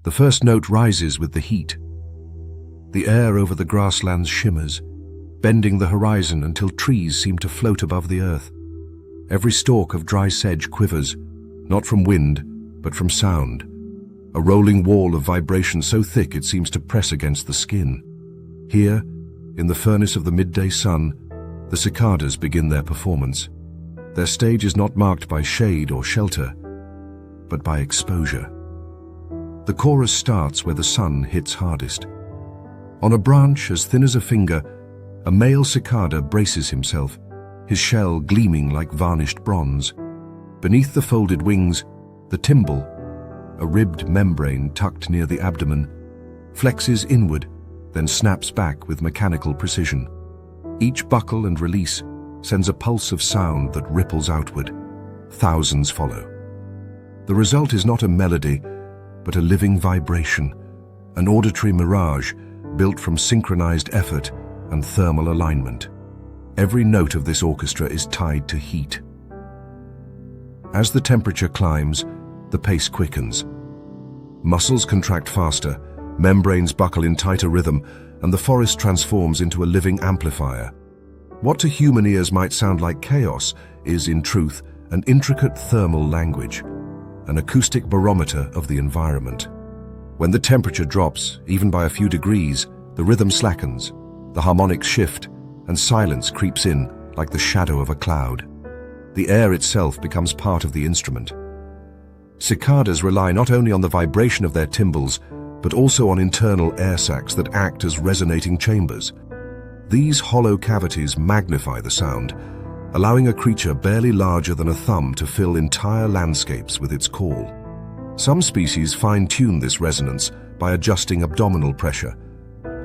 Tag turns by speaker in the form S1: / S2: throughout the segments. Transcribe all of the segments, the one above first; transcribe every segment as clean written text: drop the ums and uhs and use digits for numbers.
S1: The first note rises with the heat. The air over the grasslands shimmers, bending the horizon until trees seem to float above the earth. Every stalk of dry sedge quivers, not from wind, but from sound. A rolling wall of vibration so thick it seems to press against the skin. Here, in the furnace of the midday sun, the cicadas begin their performance. Their stage is not marked by shade or shelter, but by exposure. The chorus starts where the sun hits hardest. On a branch as thin as a finger, a male cicada braces himself, his shell gleaming like varnished bronze. Beneath the folded wings, the timbal, a ribbed membrane tucked near the abdomen, flexes inward, then snaps back with mechanical precision. Each buckle and release sends a pulse of sound that ripples outward. Thousands follow. The result is not a melody, but a living vibration, an auditory mirage built from synchronized effort and thermal alignment. Every note of this orchestra is tied to heat. As the temperature climbs, the pace quickens. Muscles contract faster, membranes buckle in tighter rhythm, and the forest transforms into a living amplifier. What to human ears might sound like chaos is, in truth, an intricate thermal language, an acoustic barometer of the environment. When the temperature drops, even by a few degrees, the rhythm slackens, the harmonics shift, and silence creeps in like the shadow of a cloud. The air itself becomes part of the instrument. Cicadas rely not only on the vibration of their timbals, but also on internal air sacs that act as resonating chambers. These hollow cavities magnify the sound, allowing a creature barely larger than a thumb to fill entire landscapes with its call. Some species fine-tune this resonance by adjusting abdominal pressure.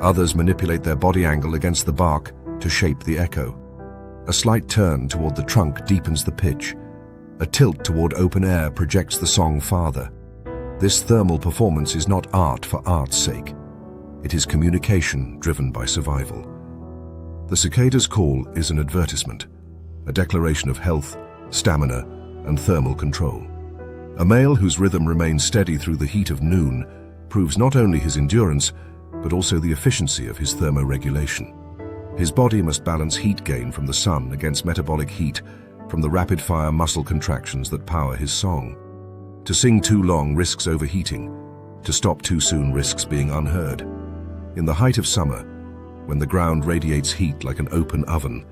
S1: Others manipulate their body angle against the bark to shape the echo. A slight turn toward the trunk deepens the pitch. A tilt toward open air projects the song farther. This thermal performance is not art for art's sake. It is communication driven by survival. The cicada's call is an advertisement, a declaration of health, stamina, and thermal control. A male whose rhythm remains steady through the heat of noon proves not only his endurance, but also the efficiency of his thermoregulation. His body must balance heat gain from the sun against metabolic heat from the rapid-fire muscle contractions that power his song. To sing too long risks overheating. To stop too soon risks being unheard. In the height of summer, when the ground radiates heat like an open oven,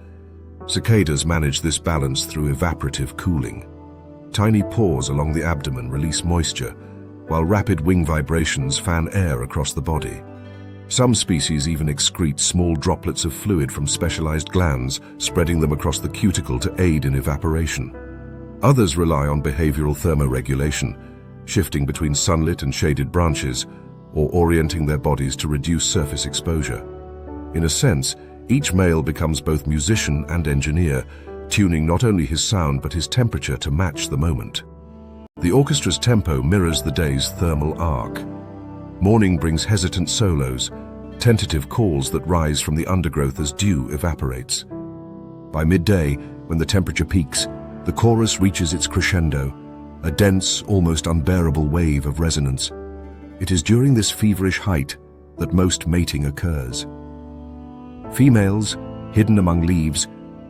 S1: cicadas manage this balance through evaporative cooling. Tiny pores along the abdomen release moisture, while rapid wing vibrations fan air across the body. Some species even excrete small droplets of fluid from specialized glands, spreading them across the cuticle to aid in evaporation. Others rely on behavioral thermoregulation, shifting between sunlit and shaded branches, or orienting their bodies to reduce surface exposure. In a sense, each male becomes both musician and engineer, tuning not only his sound but his temperature to match the moment. The orchestra's tempo mirrors the day's thermal arc. Morning brings hesitant solos, tentative calls that rise from the undergrowth as dew evaporates. By midday, when the temperature peaks, the chorus reaches its crescendo, a dense, almost unbearable wave of resonance. It is during this feverish height that most mating occurs. Females, hidden among leaves,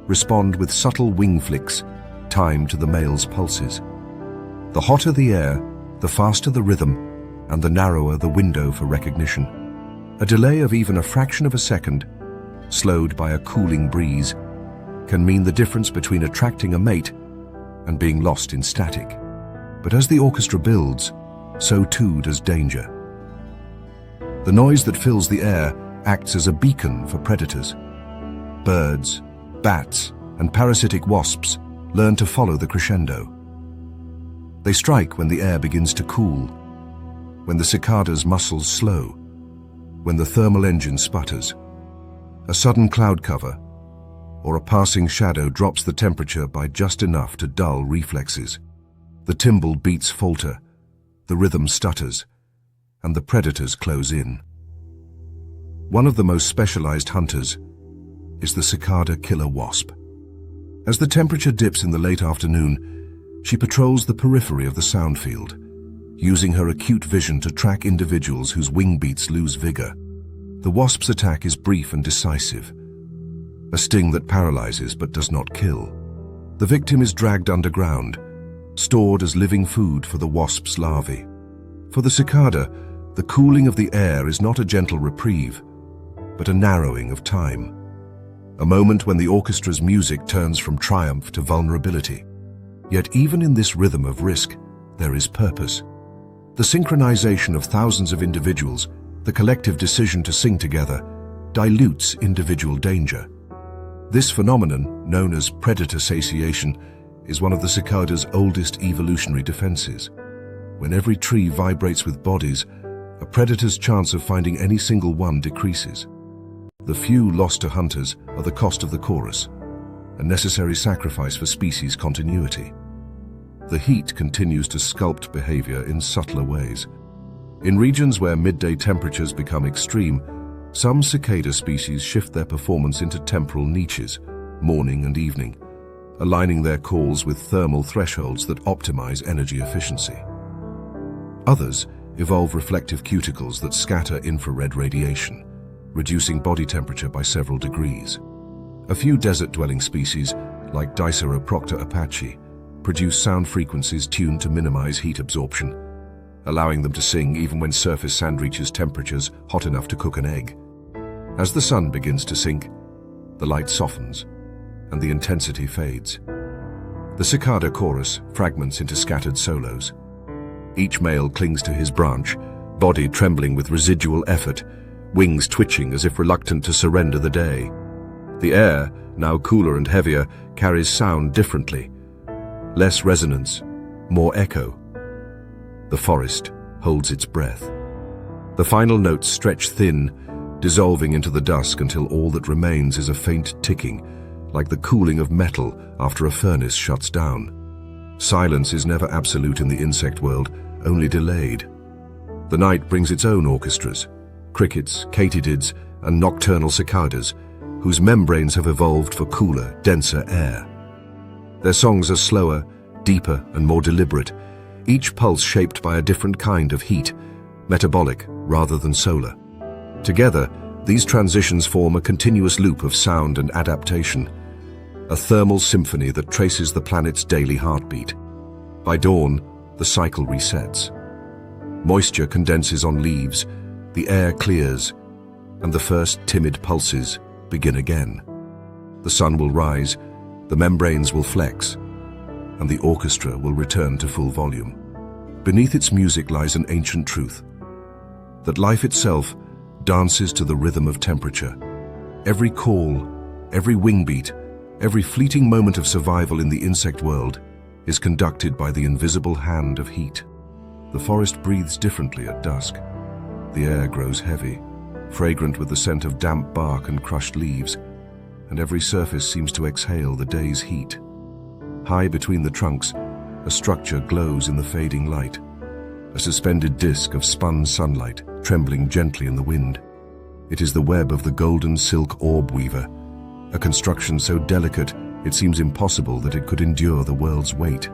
S1: respond with subtle wing flicks, timed to the male's pulses. The hotter the air, the faster the rhythm, and the narrower the window for recognition. A delay of even a fraction of a second, slowed by a cooling breeze, can mean the difference between attracting a mate and being lost in static. But as the orchestra builds, so too does danger. The noise that fills the air acts as a beacon for predators. Birds, bats, and parasitic wasps learn to follow the crescendo. They strike when the air begins to cool, when the cicada's muscles slow, when the thermal engine sputters. A sudden cloud cover or a passing shadow drops the temperature by just enough to dull reflexes. The timbal beats falter, the rhythm stutters, and the predators close in. One of the most specialized hunters is the cicada killer wasp. As the temperature dips in the late afternoon, she patrols the periphery of the sound field, using her acute vision to track individuals whose wing beats lose vigor. The wasp's attack is brief and decisive, a sting that paralyzes but does not kill. The victim is dragged underground, stored as living food for the wasp's larvae. For the cicada, the cooling of the air is not a gentle reprieve, but a narrowing of time. A moment when the orchestra's music turns from triumph to vulnerability. Yet even in this rhythm of risk, there is purpose. The synchronization of thousands of individuals, the collective decision to sing together, dilutes individual danger. This phenomenon, known as predator satiation, is one of the cicada's oldest evolutionary defenses. When every tree vibrates with bodies, a predator's chance of finding any single one decreases. The few lost to hunters are the cost of the chorus, a necessary sacrifice for species continuity. The heat continues to sculpt behavior in subtler ways. In regions where midday temperatures become extreme, some cicada species shift their performance into temporal niches, morning and evening, aligning their calls with thermal thresholds that optimize energy efficiency. Others evolve reflective cuticles that scatter infrared radiation, reducing body temperature by several degrees. A few desert-dwelling species, like Diceroprocta apache, produce sound frequencies tuned to minimize heat absorption, allowing them to sing even when surface sand reaches temperatures hot enough to cook an egg. As the sun begins to sink, the light softens, and the intensity fades. The cicada chorus fragments into scattered solos. Each male clings to his branch, body trembling with residual effort, wings twitching as if reluctant to surrender the day. The air, now cooler and heavier, carries sound differently. Less resonance, more echo. The forest holds its breath. The final notes stretch thin, dissolving into the dusk until all that remains is a faint ticking, like the cooling of metal after a furnace shuts down. Silence is never absolute in the insect world, only delayed. The night brings its own orchestras, crickets, katydids, and nocturnal cicadas, whose membranes have evolved for cooler, denser air. Their songs are slower, deeper, and more deliberate, each pulse shaped by a different kind of heat, metabolic rather than solar. Together, these transitions form a continuous loop of sound and adaptation, a thermal symphony that traces the planet's daily heartbeat. By dawn, the cycle resets. Moisture condenses on leaves, the air clears, and the first timid pulses begin again. The sun will rise, the membranes will flex, and the orchestra will return to full volume. Beneath its music lies an ancient truth, that life itself dances to the rhythm of temperature. Every call, every wing beat, every fleeting moment of survival in the insect world is conducted by the invisible hand of heat. The forest breathes differently at dusk. The air grows heavy, fragrant with the scent of damp bark and crushed leaves, and every surface seems to exhale the day's heat. High between the trunks, a structure glows in the fading light, a suspended disk of spun sunlight trembling gently in the wind. It is the web of the golden silk orb-weaver, a construction so delicate it seems impossible that it could endure the world's weight.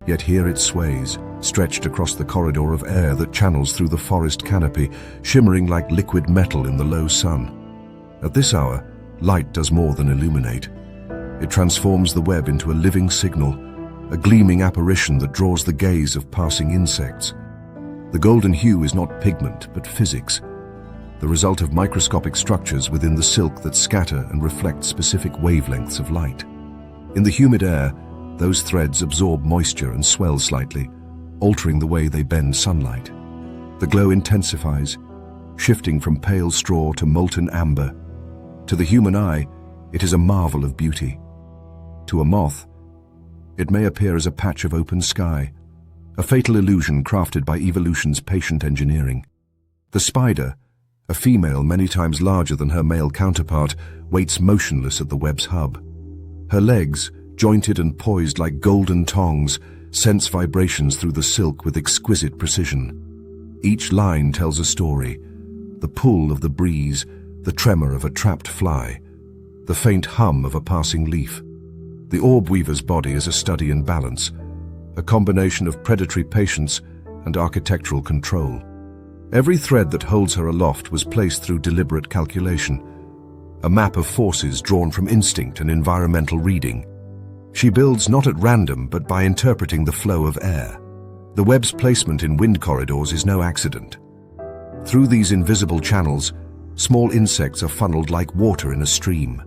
S1: Yet here it sways, stretched across the corridor of air that channels through the forest canopy, shimmering like liquid metal in the low sun. At this hour, light does more than illuminate. It transforms the web into a living signal, a gleaming apparition that draws the gaze of passing insects. The golden hue is not pigment, but physics, the result of microscopic structures within the silk that scatter and reflect specific wavelengths of light. In the humid air, those threads absorb moisture and swell slightly, altering the way they bend sunlight. The glow intensifies, shifting from pale straw to molten amber. To the human eye, it is a marvel of beauty. To a moth, it may appear as a patch of open sky, a fatal illusion crafted by evolution's patient engineering. The spider, a female many times larger than her male counterpart, waits motionless at the web's hub. Her legs, jointed and poised like golden tongs, sense vibrations through the silk with exquisite precision. Each line tells a story: the pull of the breeze, the tremor of a trapped fly, the faint hum of a passing leaf. The orb-weaver's body is a study in balance, a combination of predatory patience and architectural control. Every thread that holds her aloft was placed through deliberate calculation, a map of forces drawn from instinct and environmental reading. She builds not at random, but by interpreting the flow of air. The web's placement in wind corridors is no accident. Through these invisible channels, small insects are funneled like water in a stream.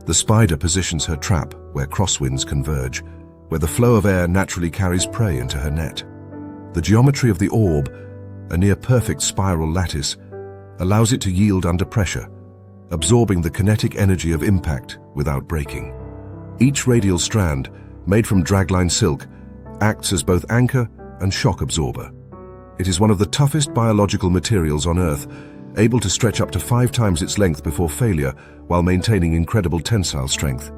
S1: The spider positions her trap where crosswinds converge, where the flow of air naturally carries prey into her net. The geometry of the orb, a near-perfect spiral lattice, allows it to yield under pressure, absorbing the kinetic energy of impact without breaking. Each radial strand, made from dragline silk, acts as both anchor and shock absorber. It is one of the toughest biological materials on Earth, able to stretch up to 5 times its length before failure while maintaining incredible tensile strength.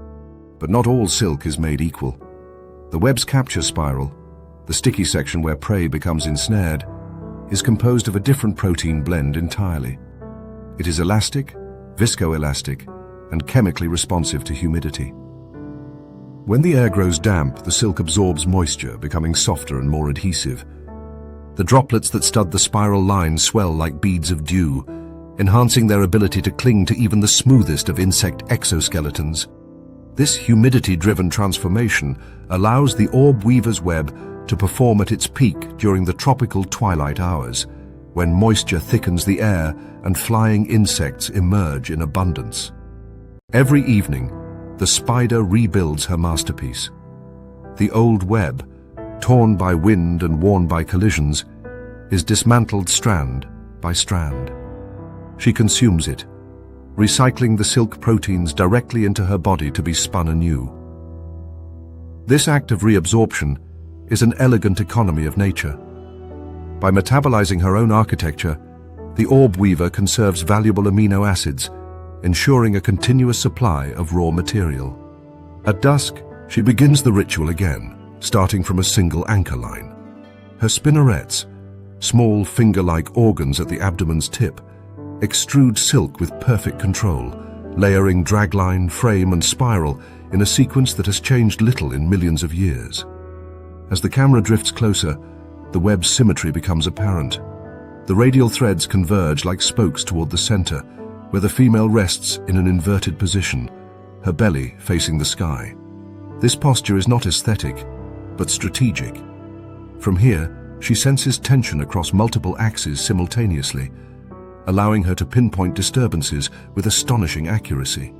S1: But not all silk is made equal. The web's capture spiral, the sticky section where prey becomes ensnared, is composed of a different protein blend entirely. It is elastic, viscoelastic, and chemically responsive to humidity. When the air grows damp, the silk absorbs moisture, becoming softer and more adhesive. The droplets that stud the spiral line swell like beads of dew, enhancing their ability to cling to even the smoothest of insect exoskeletons. This humidity-driven transformation allows the orb-weaver's web to perform at its peak during the tropical twilight hours, when moisture thickens the air and flying insects emerge in abundance. Every evening, the spider rebuilds her masterpiece. The old web, torn by wind and worn by collisions, is dismantled strand by strand. She consumes it, recycling the silk proteins directly into her body to be spun anew. This act of reabsorption is an elegant economy of nature. By metabolizing her own architecture, the orb weaver conserves valuable amino acids, ensuring a continuous supply of raw material. At dusk, she begins the ritual again, starting from a single anchor line. Her spinnerets, small finger-like organs at the abdomen's tip, extrude silk with perfect control, layering dragline, frame, and spiral in a sequence that has changed little in millions of years. As the camera drifts closer, the web's symmetry becomes apparent. The radial threads converge like spokes toward the center, where the female rests in an inverted position, her belly facing the sky. This posture is not aesthetic, but strategic. From here, she senses tension across multiple axes simultaneously, allowing her to pinpoint disturbances with astonishing accuracy.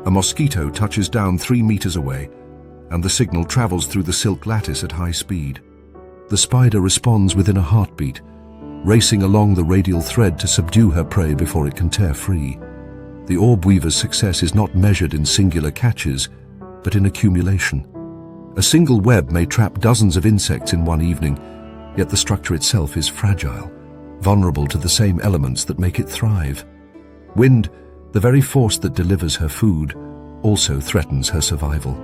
S1: A mosquito touches down 3 meters away, and the signal travels through the silk lattice at high speed. The spider responds within a heartbeat, racing along the radial thread to subdue her prey before it can tear free. The orb weaver's success is not measured in singular catches, but in accumulation. A single web may trap dozens of insects in one evening, yet the structure itself is fragile, vulnerable to the same elements that make it thrive. Wind, the very force that delivers her food, also threatens her survival.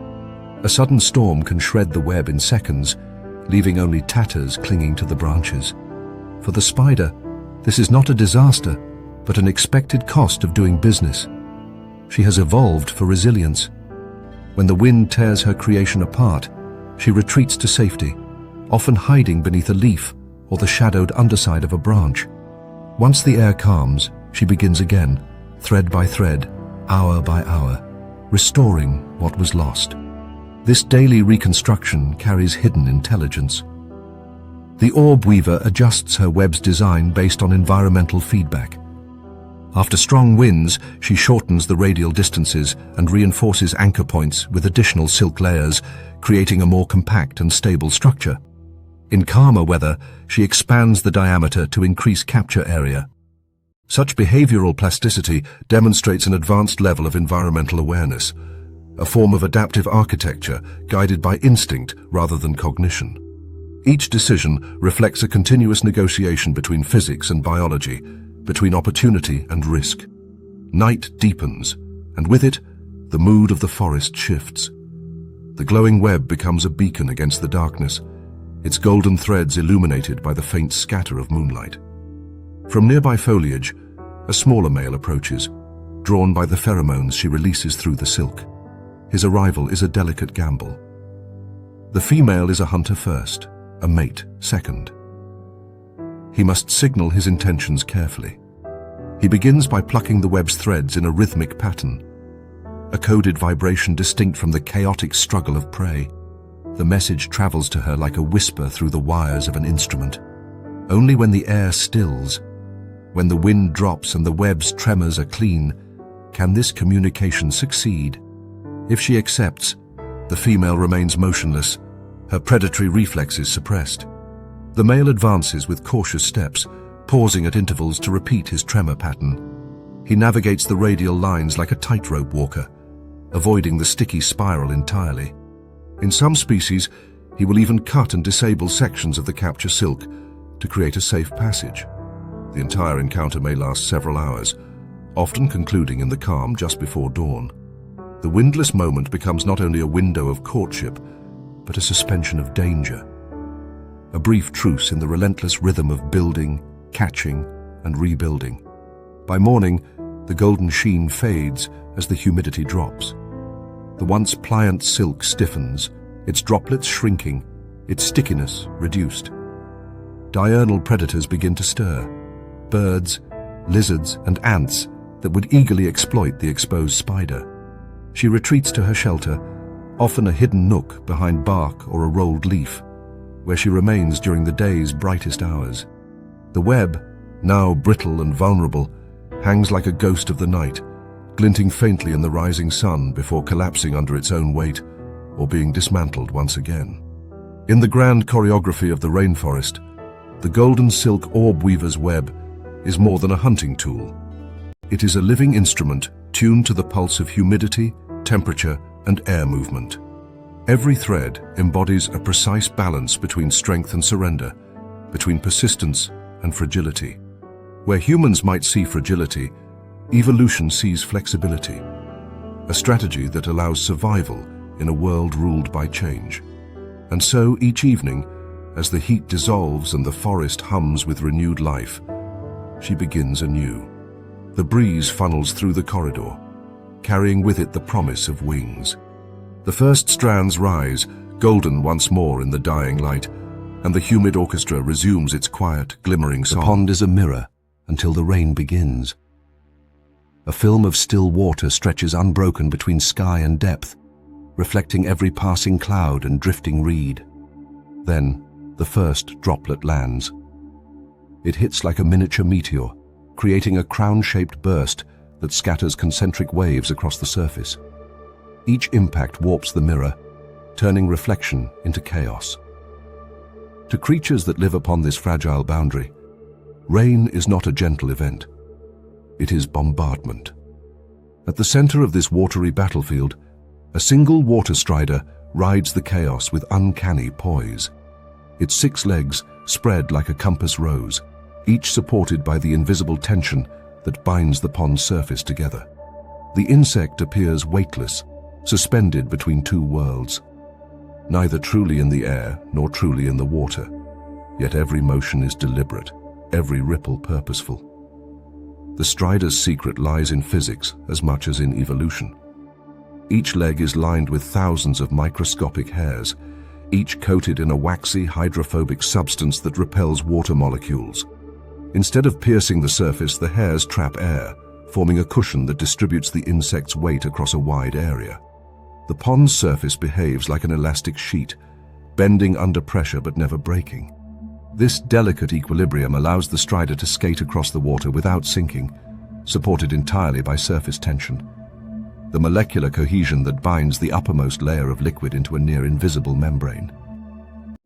S1: A sudden storm can shred the web in seconds, leaving only tatters clinging to the branches. For the spider, this is not a disaster, but an expected cost of doing business. She has evolved for resilience. When the wind tears her creation apart, she retreats to safety, often hiding beneath a leaf or the shadowed underside of a branch. Once the air calms, she begins again, thread by thread, hour by hour, restoring what was lost. This daily reconstruction carries hidden intelligence. The orb weaver adjusts her web's design based on environmental feedback. After strong winds, she shortens the radial distances and reinforces anchor points with additional silk layers, creating a more compact and stable structure. In calmer weather, she expands the diameter to increase capture area. Such behavioral plasticity demonstrates an advanced level of environmental awareness, a form of adaptive architecture guided by instinct rather than cognition. Each decision reflects a continuous negotiation between physics and biology, between opportunity and risk. Night deepens, and with it, the mood of the forest shifts. The glowing web becomes a beacon against the darkness, its golden threads illuminated by the faint scatter of moonlight. From nearby foliage, a smaller male approaches, drawn by the pheromones she releases through the silk. His arrival is a delicate gamble. The female is a hunter first, a mate second. he must signal his intentions carefully. He begins by plucking the web's threads in a rhythmic pattern, a coded vibration distinct from the chaotic struggle of prey. The message travels to her like a whisper through the wires of an instrument. Only when the air stills, when the wind drops and the web's tremors are clean, can this communication succeed. If she accepts, the female remains motionless, her predatory reflexes suppressed. The male advances with cautious steps, pausing at intervals to repeat his tremor pattern. He navigates the radial lines like a tightrope walker, avoiding the sticky spiral entirely. In some species, he will even cut and disable sections of the capture silk to create a safe passage. The entire encounter may last several hours, often concluding in the calm just before dawn. The windless moment becomes not only a window of courtship, but a suspension of danger. A brief truce in the relentless rhythm of building, catching, and rebuilding. By morning, the golden sheen fades as the humidity drops. The once pliant silk stiffens, its droplets shrinking, its stickiness reduced. Diurnal predators begin to stir. Birds, lizards, and ants that would eagerly exploit the exposed spider. She retreats to her shelter, often a hidden nook behind bark or a rolled leaf, where she remains during the day's brightest hours. The web, now brittle and vulnerable, hangs like a ghost of the night, glinting faintly in the rising sun before collapsing under its own weight or being dismantled once again. In the grand choreography of the rainforest, the golden silk orb-weaver's web is more than a hunting tool. It is a living instrument tuned to the pulse of humidity, temperature, and air movement. Every thread embodies a precise balance between strength and surrender, between persistence and fragility. Where humans might see fragility, evolution sees flexibility, a strategy that allows survival in a world ruled by change. And so each evening, as the heat dissolves and the forest hums with renewed life, she begins anew. The breeze funnels through the corridor, carrying with it the promise of wings. The first strands rise, golden once more in the dying light, and the humid orchestra resumes its quiet, glimmering song. The pond is a mirror until the rain begins. A film of still water stretches unbroken between sky and depth, reflecting every passing cloud and drifting reed. Then, the first droplet lands. It hits like a miniature meteor, creating a crown-shaped burst that scatters concentric waves across the surface. Each impact warps the mirror, turning reflection into chaos. To creatures that live upon this fragile boundary, rain is not a gentle event. It is bombardment. At the center of this watery battlefield, a single water strider rides the chaos with uncanny poise. Its 6 legs spread like a compass rose, each supported by the invisible tension that binds the pond's surface together. The insect appears weightless, suspended between 2 worlds, neither truly in the air nor truly in the water. Yet every motion is deliberate, every ripple purposeful. The strider's secret lies in physics as much as in evolution. Each leg is lined with thousands of microscopic hairs, each coated in a waxy, hydrophobic substance that repels water molecules. Instead of piercing the surface, the hairs trap air, forming a cushion that distributes the insect's weight across a wide area. The pond's surface behaves like an elastic sheet, bending under pressure but never breaking. This delicate equilibrium allows the strider to skate across the water without sinking, supported entirely by surface tension, the molecular cohesion that binds the uppermost layer of liquid into a near-invisible membrane.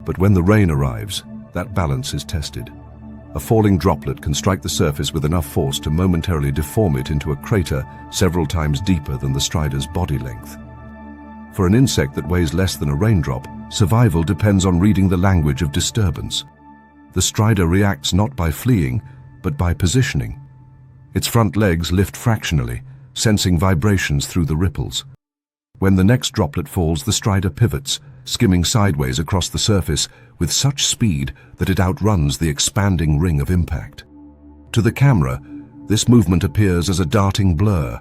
S1: But when the rain arrives, that balance is tested. A falling droplet can strike the surface with enough force to momentarily deform it into a crater several times deeper than the strider's body length. For an insect that weighs less than a raindrop, survival depends on reading the language of disturbance. The strider reacts not by fleeing, but by positioning. Its front legs lift fractionally, sensing vibrations through the ripples. When the next droplet falls, the strider pivots, skimming sideways across the surface with such speed that it outruns the expanding ring of impact. To the camera, this movement appears as a darting blur,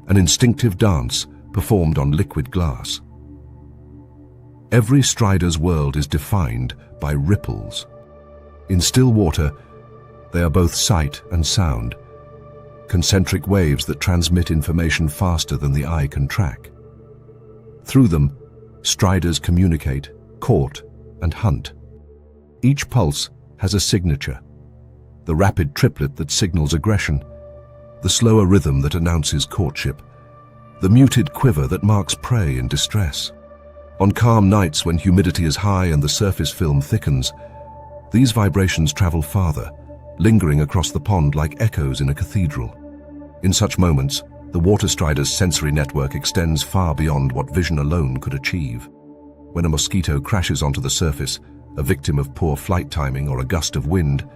S1: an instinctive dance performed on liquid glass. Every strider's world is defined by ripples. In still water, They are both sight and sound, concentric waves that transmit information faster than the eye can track. Through them, striders communicate, court, and hunt. Each pulse has a signature: the rapid triplet that signals aggression, the slower rhythm that announces courtship, the muted quiver that marks prey in distress. On calm nights when humidity is high and the surface film thickens, these vibrations travel farther, lingering across the pond like echoes in a cathedral. In such moments, the water strider's sensory network extends far beyond what vision alone could achieve. When a mosquito crashes onto the surface, a victim of poor flight timing or a gust of wind,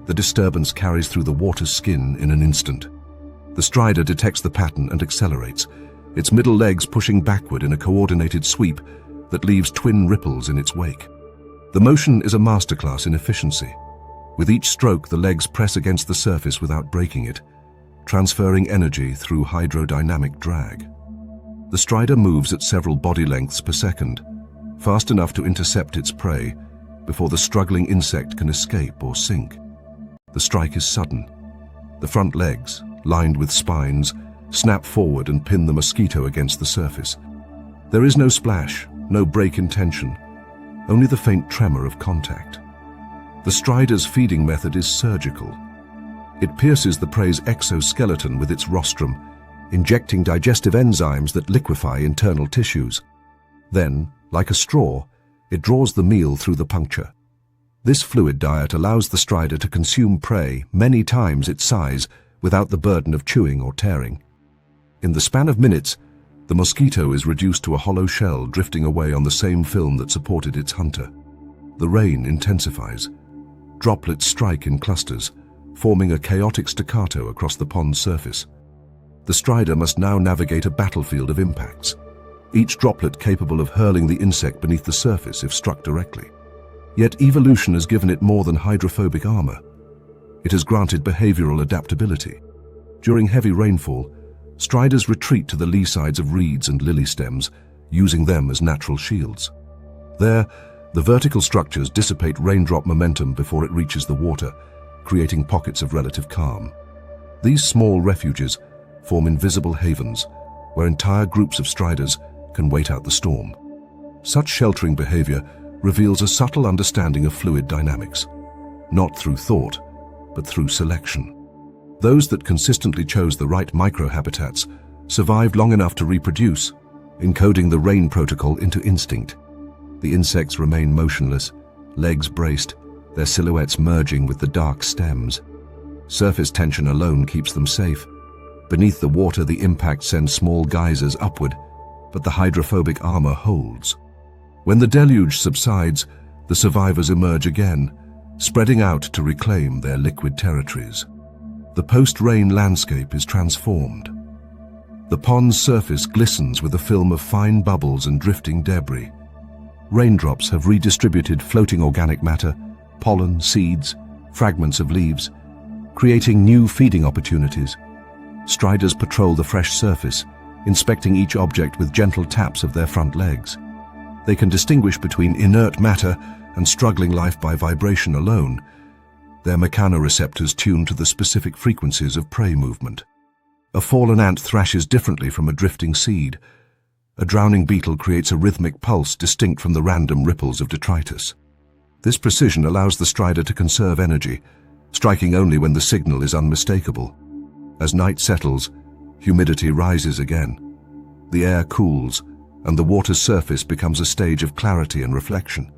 S1: the disturbance carries through the water's skin in an instant. The strider detects the pattern and accelerates, its middle legs pushing backward in a coordinated sweep that leaves twin ripples in its wake. The motion is a masterclass in efficiency. With each stroke, the legs press against the surface without breaking it, transferring energy through hydrodynamic drag. The strider moves at several body lengths per second, fast enough to intercept its prey before the struggling insect can escape or sink. The strike is sudden. The front legs, lined with spines, snap forward and pin the mosquito against the surface. There is no splash, no break in tension, only the faint tremor of contact. The strider's feeding method is surgical. It pierces the prey's exoskeleton with its rostrum, injecting digestive enzymes that liquefy internal tissues. Then, like a straw, it draws the meal through the puncture. This fluid diet allows the strider to consume prey many times its size without the burden of chewing or tearing. In the span of minutes, the mosquito is reduced to a hollow shell drifting away on the same film that supported its hunter. The rain intensifies. Droplets strike in clusters, forming a chaotic staccato across the pond's surface. The strider must now navigate a battlefield of impacts, each droplet capable of hurling the insect beneath the surface if struck directly. Yet evolution has given it more than hydrophobic armor. It has granted behavioral adaptability. During heavy rainfall, striders retreat to the lee sides of reeds and lily stems, using them as natural shields. There, the vertical structures dissipate raindrop momentum before it reaches the water, creating pockets of relative calm. These small refuges form invisible havens, where entire groups of striders can wait out the storm. Such sheltering behavior reveals a subtle understanding of fluid dynamics, not through thought, but through selection. Those that consistently chose the right microhabitats survived long enough to reproduce, encoding the rain protocol into instinct. The insects remain motionless, legs braced, their silhouettes merging with the dark stems. Surface tension alone keeps them safe. Beneath the water, the impact sends small geysers upward, but the hydrophobic armor holds. When the deluge subsides, the survivors emerge again, spreading out to reclaim their liquid territories. The post-rain landscape is transformed. The pond's surface glistens with a film of fine bubbles and drifting debris. Raindrops have redistributed floating organic matter, pollen, seeds, fragments of leaves, creating new feeding opportunities. Striders patrol the fresh surface, inspecting each object with gentle taps of their front legs. They can distinguish between inert matter and struggling life by vibration alone, their mechanoreceptors tuned to the specific frequencies of prey movement. A fallen ant thrashes differently from a drifting seed. A drowning beetle creates a rhythmic pulse distinct from the random ripples of detritus. This precision allows the strider to conserve energy, striking only when the signal is unmistakable. As night settles, humidity rises again. The air cools, and the water's surface becomes a stage of clarity and reflection.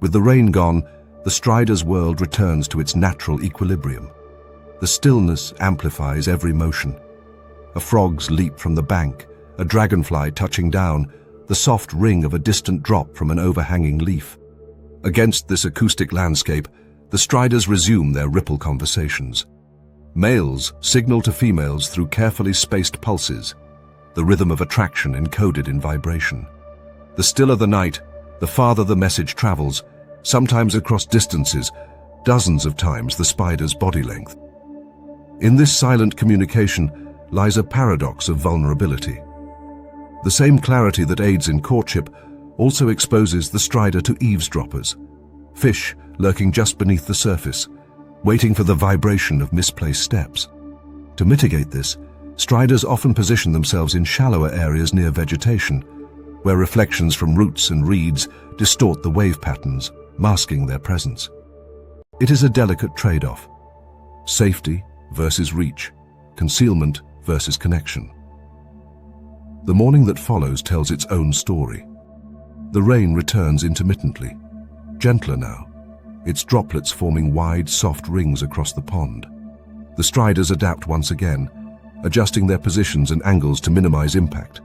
S1: With the rain gone, the strider's world returns to its natural equilibrium. The stillness amplifies every motion. A frog's leap from the bank, a dragonfly touching down, the soft ring of a distant drop from an overhanging leaf. Against this acoustic landscape, the striders resume their ripple conversations. Males signal to females through carefully spaced pulses, the rhythm of attraction encoded in vibration. The stiller the night, the farther the message travels, sometimes across distances, dozens of times the spider's body length. In this silent communication lies a paradox of vulnerability. The same clarity that aids in courtship also exposes the strider to eavesdroppers, fish lurking just beneath the surface, waiting for the vibration of misplaced steps. To mitigate this, striders often position themselves in shallower areas near vegetation, where reflections from roots and reeds distort the wave patterns, masking their presence. It is a delicate trade-off: safety versus reach, concealment versus connection. The morning that follows tells its own story. The rain returns intermittently, gentler now, its droplets forming wide, soft rings across the pond. The striders adapt once again, adjusting their positions and angles to minimize impact.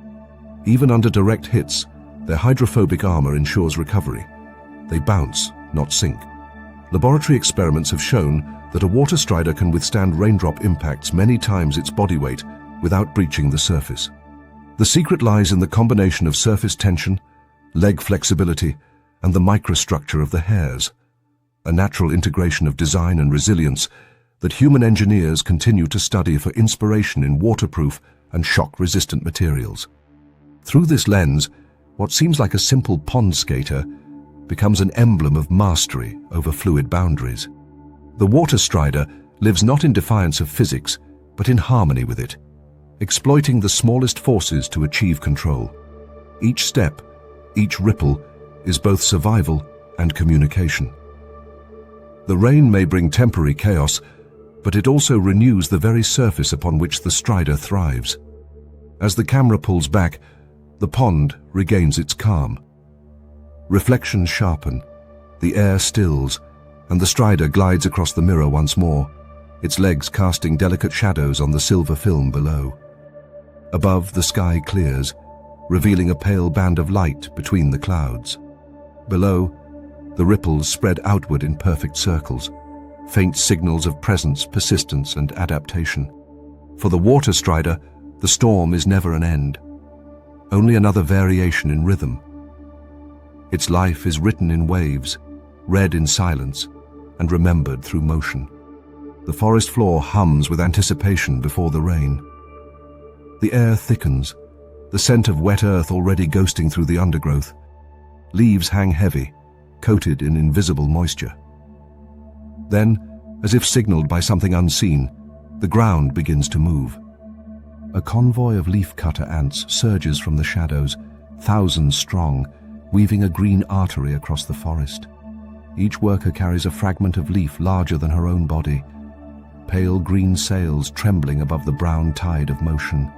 S1: Even under direct hits, their hydrophobic armor ensures recovery. They bounce, not sink. Laboratory experiments have shown that a water strider can withstand raindrop impacts many times its body weight without breaching the surface. The secret lies in the combination of surface tension, leg flexibility, and the microstructure of the hairs, a natural integration of design and resilience that human engineers continue to study for inspiration in waterproof and shock-resistant materials. Through this lens, what seems like a simple pond skater becomes an emblem of mastery over fluid boundaries. The water strider lives not in defiance of physics, but in harmony with it, exploiting the smallest forces to achieve control. Each step, each ripple, is both survival and communication. The rain may bring temporary chaos, but it also renews the very surface upon which the strider thrives. As the camera pulls back, the pond regains its calm. Reflections sharpen, the air stills, and the strider glides across the mirror once more, its legs casting delicate shadows on the silver film below. Above, the sky clears, revealing a pale band of light between the clouds. Below, the ripples spread outward in perfect circles, faint signals of presence, persistence, and adaptation. For the water strider, the storm is never an end, only another variation in rhythm. Its life is written in waves, read in silence, and remembered through motion. The forest floor hums with anticipation before the rain. The air thickens, the scent of wet earth already ghosting through the undergrowth. Leaves hang heavy, coated in invisible moisture. Then, as if signaled by something unseen, the ground begins to move. A convoy of leafcutter ants surges from the shadows, thousands strong, weaving a green artery across the forest. Each worker carries a fragment of leaf larger than her own body, pale green sails trembling above the brown tide of motion.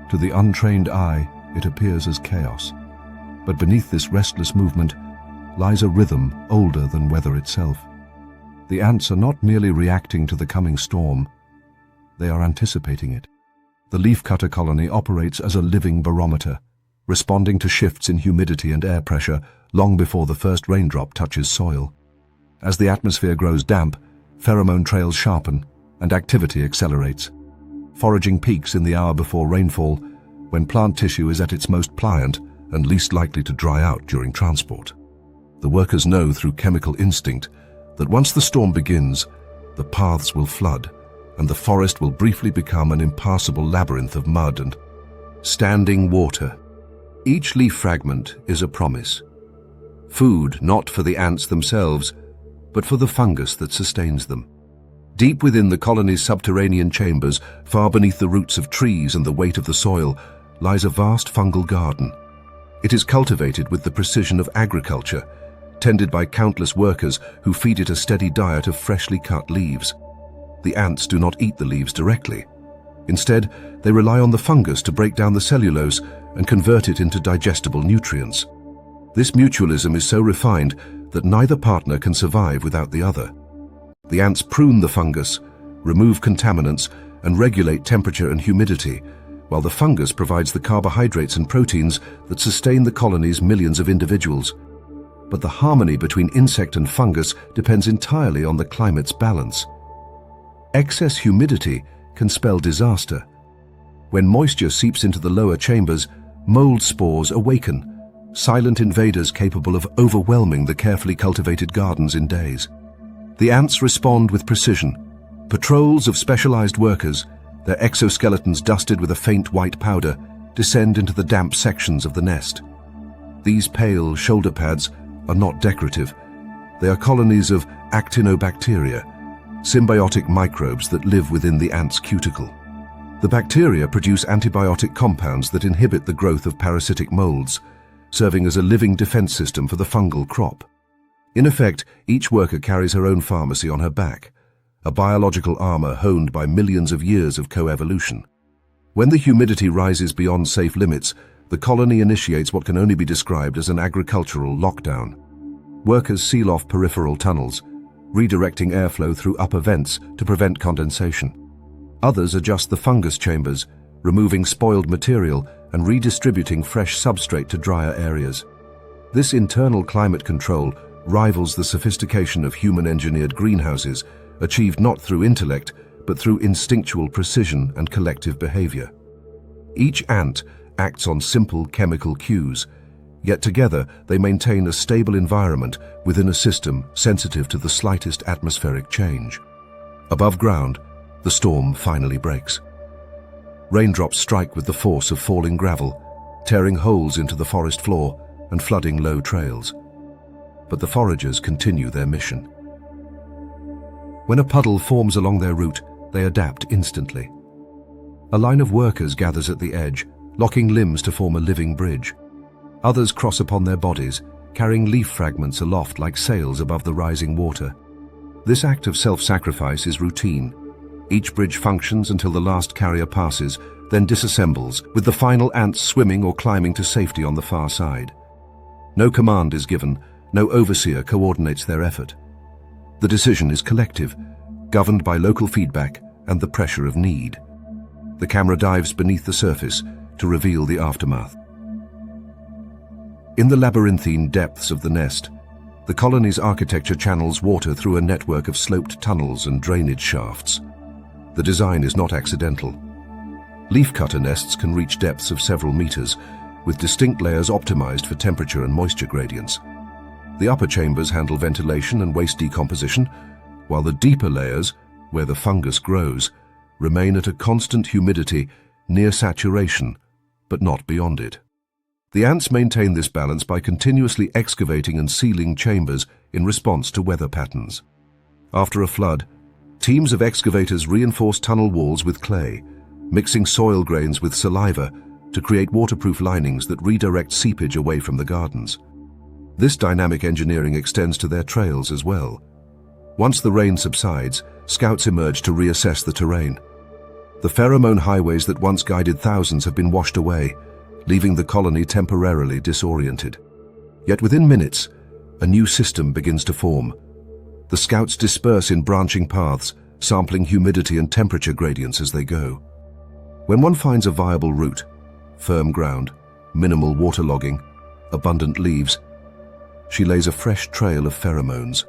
S1: To the untrained eye, it appears as chaos. But beneath this restless movement lies a rhythm older than weather itself. The ants are not merely reacting to the coming storm, they are anticipating it. The leafcutter colony operates as a living barometer, responding to shifts in humidity and air pressure long before the first raindrop touches soil. As the atmosphere grows damp, pheromone trails sharpen and activity accelerates. Foraging peaks in the hour before rainfall, when plant tissue is at its most pliant and least likely to dry out during transport. The workers know through chemical instinct that once the storm begins, the paths will flood and the forest will briefly become an impassable labyrinth of mud and standing water. Each leaf fragment is a promise. Food not for the ants themselves, but for the fungus that sustains them. Deep within the colony's subterranean chambers, far beneath the roots of trees and the weight of the soil, lies a vast fungal garden. It is cultivated with the precision of agriculture, tended by countless workers who feed it a steady diet of freshly cut leaves. The ants do not eat the leaves directly. Instead, they rely on the fungus to break down the cellulose and convert it into digestible nutrients. This mutualism is so refined that neither partner can survive without the other. The ants prune the fungus, remove contaminants, and regulate temperature and humidity, while the fungus provides the carbohydrates and proteins that sustain the colony's millions of individuals. But the harmony between insect and fungus depends entirely on the climate's balance. Excess humidity can spell disaster. When moisture seeps into the lower chambers, mold spores awaken, silent invaders capable of overwhelming the carefully cultivated gardens in days. The ants respond with precision. Patrols of specialized workers, their exoskeletons dusted with a faint white powder, descend into the damp sections of the nest. These pale shoulder pads are not decorative. They are colonies of actinobacteria, symbiotic microbes that live within the ant's cuticle. The bacteria produce antibiotic compounds that inhibit the growth of parasitic molds, serving as a living defense system for the fungal crop. In effect, each worker carries her own pharmacy on her back, a biological armor honed by millions of years of coevolution. When the humidity rises beyond safe limits, the colony initiates what can only be described as an agricultural lockdown. Workers seal off peripheral tunnels, redirecting airflow through upper vents to prevent condensation. Others adjust the fungus chambers, removing spoiled material and redistributing fresh substrate to drier areas. This internal climate control rivals the sophistication of human-engineered greenhouses, achieved not through intellect, but through instinctual precision and collective behavior. Each ant acts on simple chemical cues, yet together they maintain a stable environment within a system sensitive to the slightest atmospheric change. Above ground, the storm finally breaks. Raindrops strike with the force of falling gravel, tearing holes into the forest floor and flooding low trails. But the foragers continue their mission. When a puddle forms along their route, they adapt instantly. A line of workers gathers at the edge, locking limbs to form a living bridge. Others cross upon their bodies, carrying leaf fragments aloft like sails above the rising water. This act of self-sacrifice is routine. Each bridge functions until the last carrier passes, then disassembles, with the final ants swimming or climbing to safety on the far side. No command is given, no overseer coordinates their effort. The decision is collective, governed by local feedback and the pressure of need. The camera dives beneath the surface to reveal the aftermath. In the labyrinthine depths of the nest, the colony's architecture channels water through a network of sloped tunnels and drainage shafts. The design is not accidental. Leafcutter nests can reach depths of several meters, with distinct layers optimized for temperature and moisture gradients. The upper chambers handle ventilation and waste decomposition, while the deeper layers, where the fungus grows, remain at a constant humidity near saturation, but not beyond it. The ants maintain this balance by continuously excavating and sealing chambers in response to weather patterns. After a flood, teams of excavators reinforce tunnel walls with clay, mixing soil grains with saliva to create waterproof linings that redirect seepage away from the gardens. This dynamic engineering extends to their trails as well. Once the rain subsides, scouts emerge to reassess the terrain. The pheromone highways that once guided thousands have been washed away, leaving the colony temporarily disoriented. Yet within minutes, a new system begins to form. The scouts disperse in branching paths, sampling humidity and temperature gradients as they go. When one finds a viable route, firm ground, minimal waterlogging, abundant leaves, she lays a fresh trail of pheromones.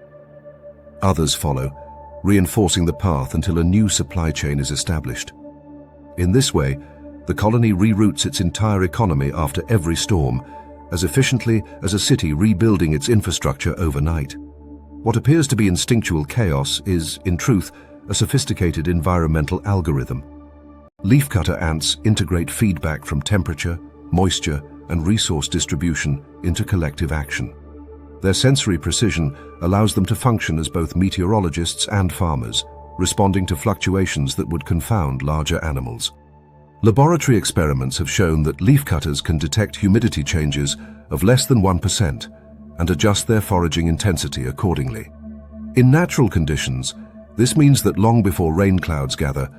S1: Others follow, reinforcing the path until a new supply chain is established. In this way, the colony reroutes its entire economy after every storm, as efficiently as a city rebuilding its infrastructure overnight. What appears to be instinctual chaos is, in truth, a sophisticated environmental algorithm. Leafcutter ants integrate feedback from temperature, moisture, and resource distribution into collective action. Their sensory precision allows them to function as both meteorologists and farmers, responding to fluctuations that would confound larger animals. Laboratory experiments have shown that leafcutters can detect humidity changes of less than 1% and adjust their foraging intensity accordingly. In natural conditions, this means that long before rain clouds gather,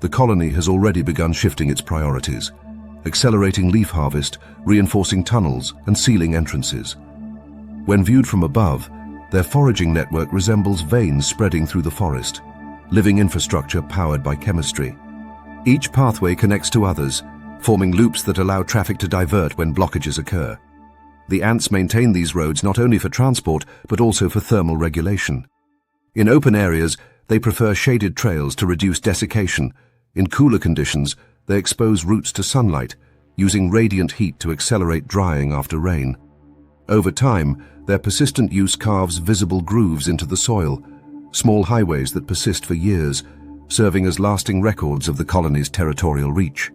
S1: the colony has already begun shifting its priorities, accelerating leaf harvest, reinforcing tunnels, and sealing entrances. When viewed from above, their foraging network resembles veins spreading through the forest, living infrastructure powered by chemistry. Each pathway connects to others, forming loops that allow traffic to divert when blockages occur. The ants maintain these roads not only for transport, but also for thermal regulation. In open areas, they prefer shaded trails to reduce desiccation. In cooler conditions, they expose roots to sunlight, using radiant heat to accelerate drying after rain. Over time, their persistent use carves visible grooves into the soil, small highways that persist for years, serving as lasting records of the colony's territorial reach.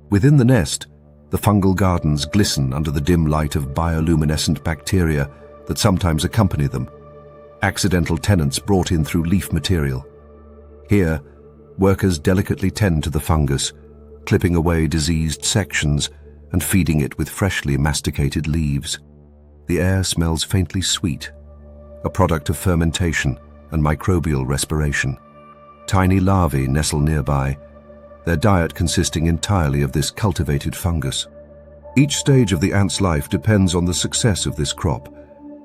S1: Within the nest, the fungal gardens glisten under the dim light of bioluminescent bacteria that sometimes accompany them, accidental tenants brought in through leaf material. Here, workers delicately tend to the fungus, clipping away diseased sections and feeding it with freshly masticated leaves. The air smells faintly sweet, a product of fermentation and microbial respiration. Tiny larvae nestle nearby, their diet consisting entirely of this cultivated fungus. Each stage of the ant's life depends on the success of this crop,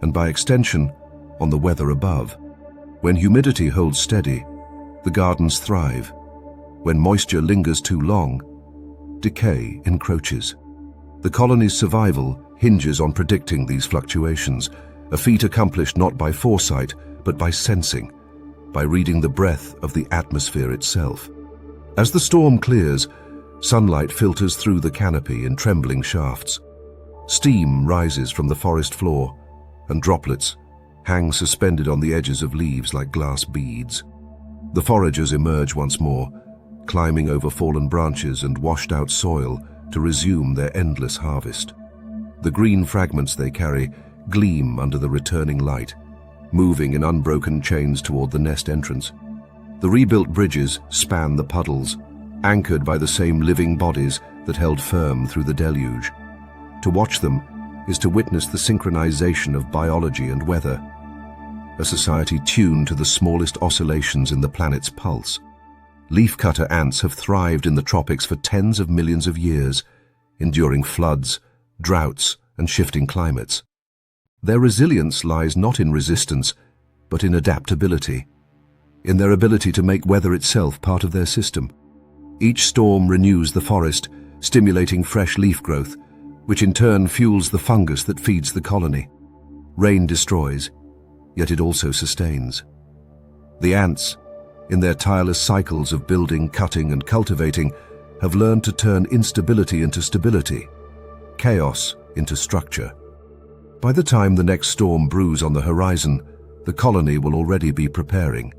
S1: and by extension, on the weather above. When humidity holds steady, the gardens thrive. When moisture lingers too long, decay encroaches. The colony's survival hinges on predicting these fluctuations, a feat accomplished not by foresight, but by sensing, by reading the breath of the atmosphere itself. As the storm clears, sunlight filters through the canopy in trembling shafts. Steam rises from the forest floor, and droplets hang suspended on the edges of leaves like glass beads. The foragers emerge once more, climbing over fallen branches and washed-out soil to resume their endless harvest. The green fragments they carry gleam under the returning light, moving in unbroken chains toward the nest entrance. The rebuilt bridges span the puddles, anchored by the same living bodies that held firm through the deluge. To watch them is to witness the synchronization of biology and weather, a society tuned to the smallest oscillations in the planet's pulse. Leafcutter ants have thrived in the tropics for tens of millions of years, enduring floods, droughts, and shifting climates. Their resilience lies not in resistance, but in adaptability, in their ability to make weather itself part of their system. Each storm renews the forest, stimulating fresh leaf growth, which in turn fuels the fungus that feeds the colony. Rain destroys, yet it also sustains. The ants, in their tireless cycles of building, cutting, and cultivating, have learned to turn instability into stability, chaos into structure. By the time the next storm brews on the horizon, the colony will already be preparing.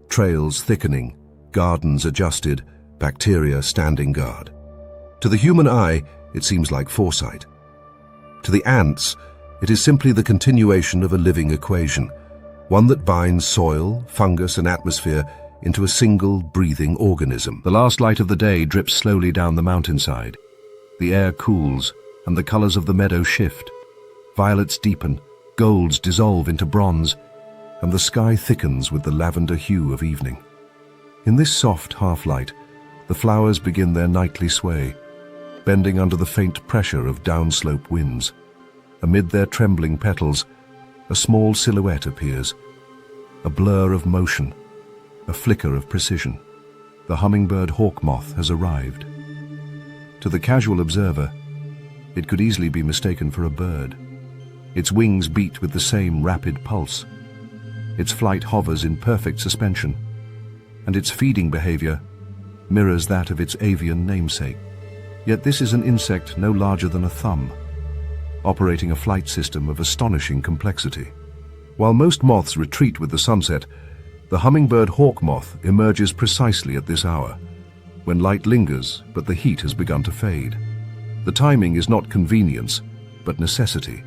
S1: Trails thickening, gardens adjusted, bacteria standing guard. To the human eye, it seems like foresight. To the ants, it is simply the continuation of a living equation, one that binds soil, fungus, and atmosphere into a single breathing organism. The last light of the day drips slowly down the mountainside. The air cools, and the colors of the meadow shift. Violets deepen, golds dissolve into bronze, and the sky thickens with the lavender hue of evening. In this soft half-light, the flowers begin their nightly sway, bending under the faint pressure of downslope winds. Amid their trembling petals, a small silhouette appears, a blur of motion, a flicker of precision. The hummingbird hawk-moth has arrived. To the casual observer, it could easily be mistaken for a bird. Its wings beat with the same rapid pulse. Its flight hovers in perfect suspension, and its feeding behavior mirrors that of its avian namesake. Yet this is an insect no larger than a thumb, operating a flight system of astonishing complexity. While most moths retreat with the sunset, the hummingbird hawk-moth emerges precisely at this hour, when light lingers but the heat has begun to fade. The timing is not convenience, but necessity.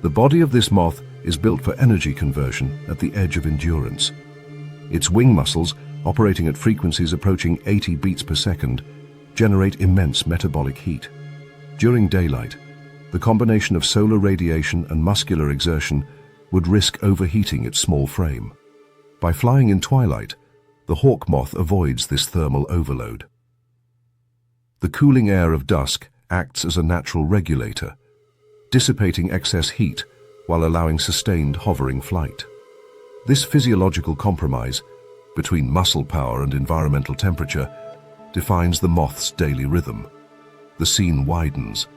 S1: The body of this moth is built for energy conversion at the edge of endurance. Its wing muscles, operating at frequencies approaching 80 beats per second, generate immense metabolic heat. During daylight, the combination of solar radiation and muscular exertion would risk overheating its small frame. By flying in twilight, the hawk moth avoids this thermal overload. The cooling air of dusk acts as a natural regulator, dissipating excess heat while allowing sustained hovering flight. This physiological compromise between muscle power and environmental temperature defines the moth's daily rhythm. The scene widens.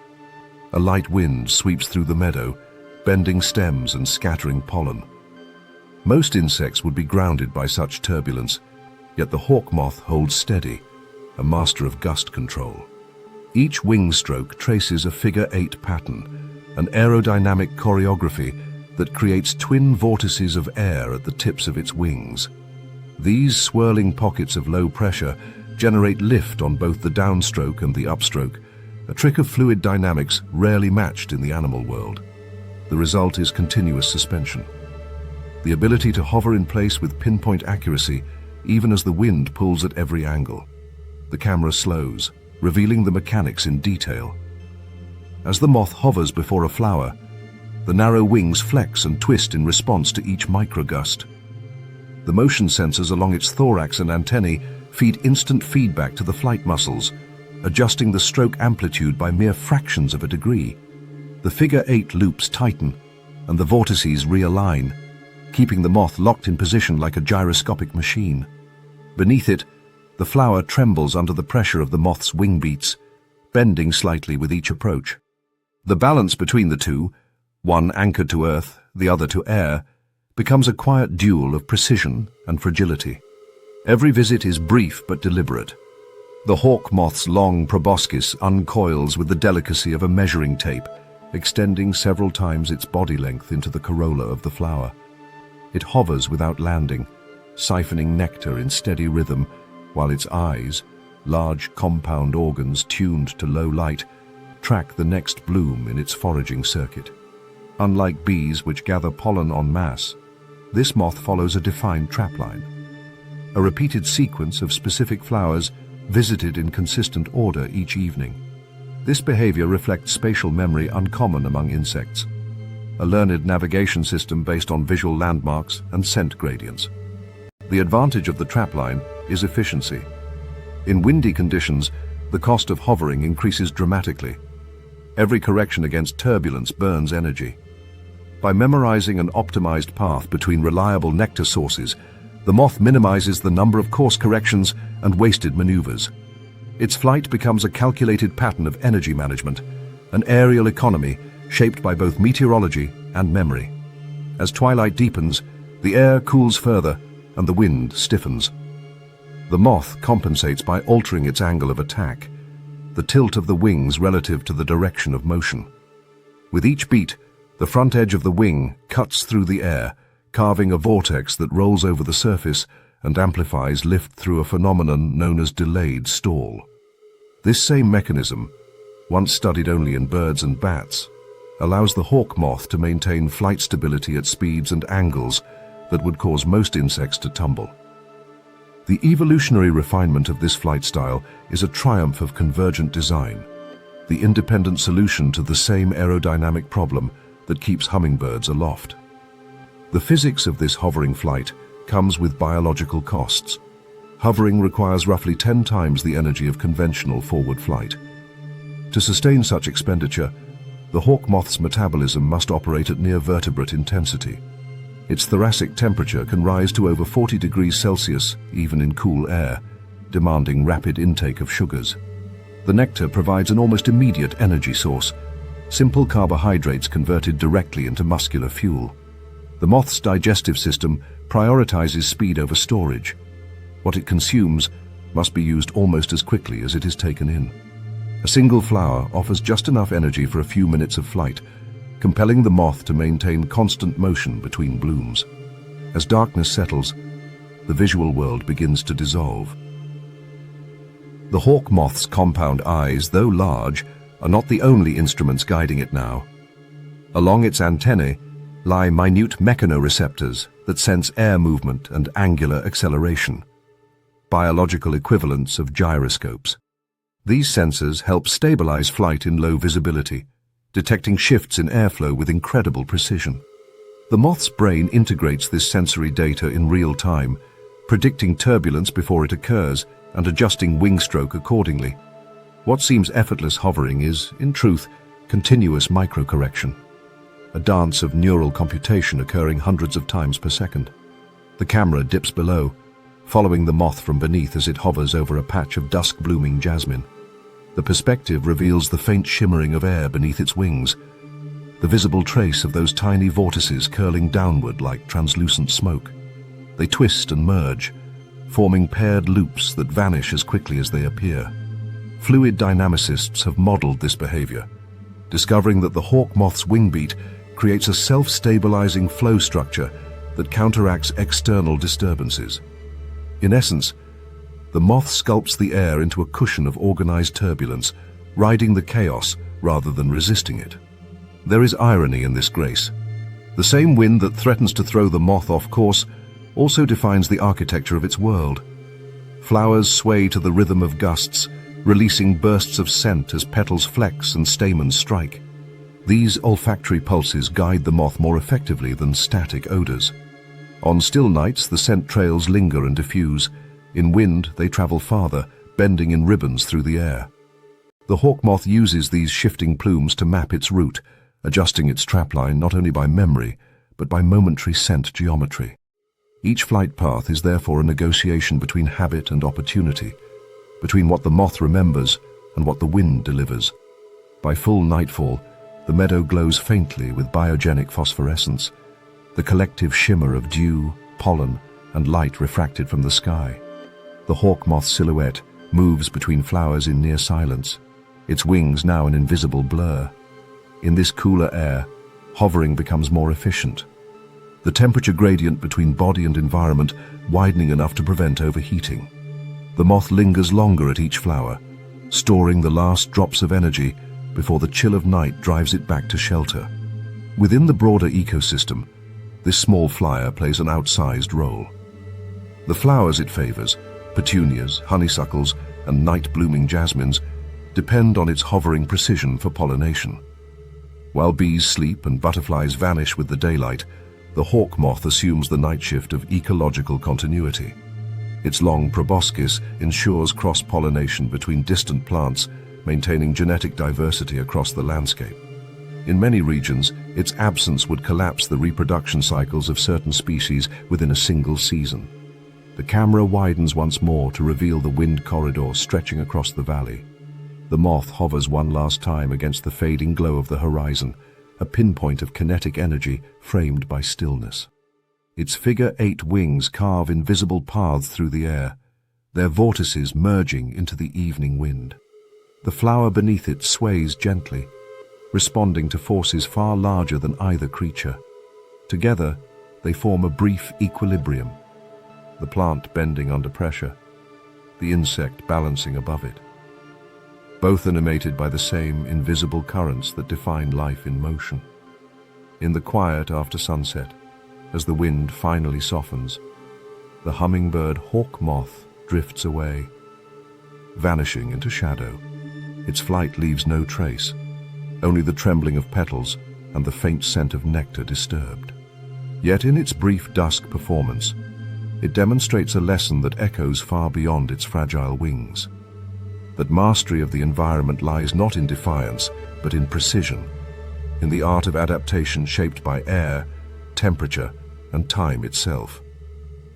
S1: A light wind sweeps through the meadow, bending stems and scattering pollen. Most insects would be grounded by such turbulence, yet the hawk moth holds steady, a master of gust control. Each wing stroke traces a figure-8 pattern, an aerodynamic choreography that creates twin vortices of air at the tips of its wings. These swirling pockets of low pressure generate lift on both the downstroke and the upstroke, a trick of fluid dynamics rarely matched in the animal world. The result is continuous suspension. The ability to hover in place with pinpoint accuracy even as the wind pulls at every angle. The camera slows, revealing the mechanics in detail. As the moth hovers before a flower, the narrow wings flex and twist in response to each microgust. The motion sensors along its thorax and antennae feed instant feedback to the flight muscles, adjusting the stroke amplitude by mere fractions of a degree. The figure-8 loops tighten, and the vortices realign, keeping the moth locked in position like a gyroscopic machine. Beneath it, the flower trembles under the pressure of the moth's wing beats, bending slightly with each approach. The balance between the two, one anchored to earth, the other to air, becomes a quiet duel of precision and fragility. Every visit is brief but deliberate. The hawk-moth's long proboscis uncoils with the delicacy of a measuring tape, extending several times its body length into the corolla of the flower. It hovers without landing, siphoning nectar in steady rhythm, while its eyes, large compound organs tuned to low light, track the next bloom in its foraging circuit. Unlike bees which gather pollen en masse, this moth follows a defined trapline. A repeated sequence of specific flowers visited in consistent order each evening. This behavior reflects spatial memory uncommon among insects, a learned navigation system based on visual landmarks and scent gradients. The advantage of the trapline is efficiency. In windy conditions, the cost of hovering increases dramatically. Every correction against turbulence burns energy. By memorizing an optimized path between reliable nectar sources, the moth minimizes the number of course corrections and wasted maneuvers. Its flight becomes a calculated pattern of energy management, an aerial economy shaped by both meteorology and memory. As twilight deepens, the air cools further and the wind stiffens. The moth compensates by altering its angle of attack, the tilt of the wings relative to the direction of motion. With each beat, the front edge of the wing cuts through the air, carving a vortex that rolls over the surface and amplifies lift through a phenomenon known as delayed stall. This same mechanism, once studied only in birds and bats, allows the hawk moth to maintain flight stability at speeds and angles that would cause most insects to tumble. The evolutionary refinement of this flight style is a triumph of convergent design, the independent solution to the same aerodynamic problem that keeps hummingbirds aloft. The physics of this hovering flight comes with biological costs. Hovering requires roughly 10 times the energy of conventional forward flight. To sustain such expenditure, the hawk moth's metabolism must operate at near vertebrate intensity. Its thoracic temperature can rise to over 40 degrees Celsius, even in cool air, demanding rapid intake of sugars. The nectar provides an almost immediate energy source, simple carbohydrates converted directly into muscular fuel. The moth's digestive system prioritizes speed over storage. What it consumes must be used almost as quickly as it is taken in. A single flower offers just enough energy for a few minutes of flight, compelling the moth to maintain constant motion between blooms. As darkness settles, the visual world begins to dissolve. The hawk moth's compound eyes, though large, are not the only instruments guiding it now. Along its antennae lie minute mechanoreceptors that sense air movement and angular acceleration, biological equivalents of gyroscopes. These sensors help stabilize flight in low visibility, detecting shifts in airflow with incredible precision. The moth's brain integrates this sensory data in real time, predicting turbulence before it occurs and adjusting wing stroke accordingly. What seems effortless hovering is, in truth, continuous microcorrection, a dance of neural computation occurring hundreds of times per second. The camera dips below, following the moth from beneath as it hovers over a patch of dusk-blooming jasmine. The perspective reveals the faint shimmering of air beneath its wings, the visible trace of those tiny vortices curling downward like translucent smoke. They twist and merge, forming paired loops that vanish as quickly as they appear. Fluid dynamicists have modeled this behavior, discovering that the hawk moth's wing beat creates a self-stabilizing flow structure that counteracts external disturbances. In essence, the moth sculpts the air into a cushion of organized turbulence, riding the chaos rather than resisting it. There is irony in this grace. The same wind that threatens to throw the moth off course also defines the architecture of its world. Flowers sway to the rhythm of gusts, releasing bursts of scent as petals flex and stamens strike. These olfactory pulses guide the moth more effectively than static odors. On still nights, the scent trails linger and diffuse. In wind, they travel farther, bending in ribbons through the air. The hawk-moth uses these shifting plumes to map its route, adjusting its trapline not only by memory, but by momentary scent geometry. Each flight path is therefore a negotiation between habit and opportunity, between what the moth remembers and what the wind delivers. By full nightfall, the meadow glows faintly with biogenic phosphorescence, the collective shimmer of dew, pollen, and light refracted from the sky. The hawk-moth silhouette moves between flowers in near silence, its wings now an invisible blur. In this cooler air, hovering becomes more efficient, the temperature gradient between body and environment widening enough to prevent overheating. The moth lingers longer at each flower, storing the last drops of energy before the chill of night drives it back to shelter. Within the broader ecosystem, this small flyer plays an outsized role. The flowers it favors, petunias, honeysuckles, and night-blooming jasmines, depend on its hovering precision for pollination. While bees sleep and butterflies vanish with the daylight, the hawk-moth assumes the night shift of ecological continuity. Its long proboscis ensures cross-pollination between distant plants, maintaining genetic diversity across the landscape. In many regions, its absence would collapse the reproduction cycles of certain species within a single season. The camera widens once more to reveal the wind corridor stretching across the valley. The moth hovers one last time against the fading glow of the horizon, a pinpoint of kinetic energy framed by stillness. Its figure-8 wings carve invisible paths through the air, their vortices merging into the evening wind. The flower beneath it sways gently, responding to forces far larger than either creature. Together, they form a brief equilibrium, the plant bending under pressure, the insect balancing above it. Both animated by the same invisible currents that define life in motion. In the quiet after sunset, as the wind finally softens, the hummingbird hawk-moth drifts away, vanishing into shadow. Its flight leaves no trace, only the trembling of petals and the faint scent of nectar disturbed. Yet in its brief dusk performance, it demonstrates a lesson that echoes far beyond its fragile wings. That mastery of the environment lies not in defiance, but in precision, in the art of adaptation shaped by air, temperature, and time itself.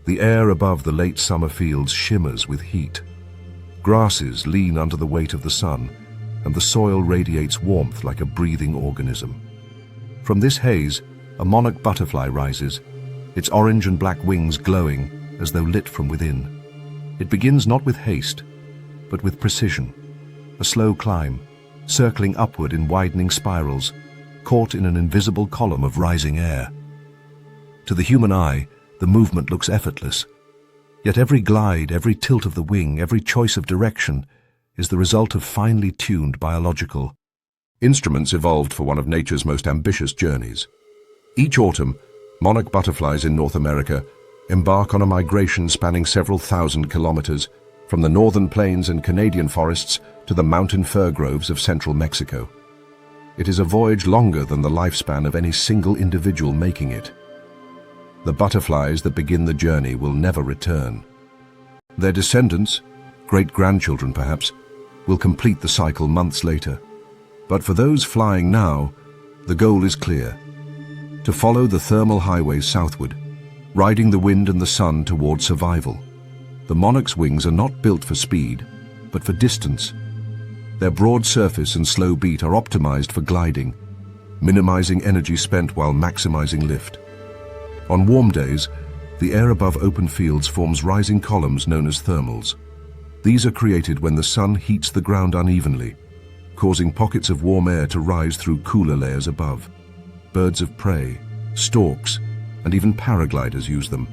S1: The air above the late summer fields shimmers with heat. Grasses lean under the weight of the sun, and the soil radiates warmth like a breathing organism. From this haze, a monarch butterfly rises, its orange and black wings glowing as though lit from within. It begins not with haste, but with precision, a slow climb, circling upward in widening spirals, caught in an invisible column of rising air. To the human eye, the movement looks effortless, yet every glide, every tilt of the wing, every choice of direction is the result of finely tuned biological instruments evolved for one of nature's most ambitious journeys. Each autumn, monarch butterflies in North America embark on a migration spanning several thousand kilometers, from the northern plains and Canadian forests to the mountain fir groves of central Mexico. It is a voyage longer than the lifespan of any single individual making it. The butterflies that begin the journey will never return. Their descendants, great-grandchildren perhaps, will complete the cycle months later. But for those flying now, the goal is clear: to follow the thermal highways southward, riding the wind and the sun toward survival. The monarch's wings are not built for speed, but for distance. Their broad surface and slow beat are optimized for gliding, minimizing energy spent while maximizing lift. On warm days, the air above open fields forms rising columns known as thermals. These are created when the sun heats the ground unevenly, causing pockets of warm air to rise through cooler layers above. Birds of prey, storks, and even paragliders use them.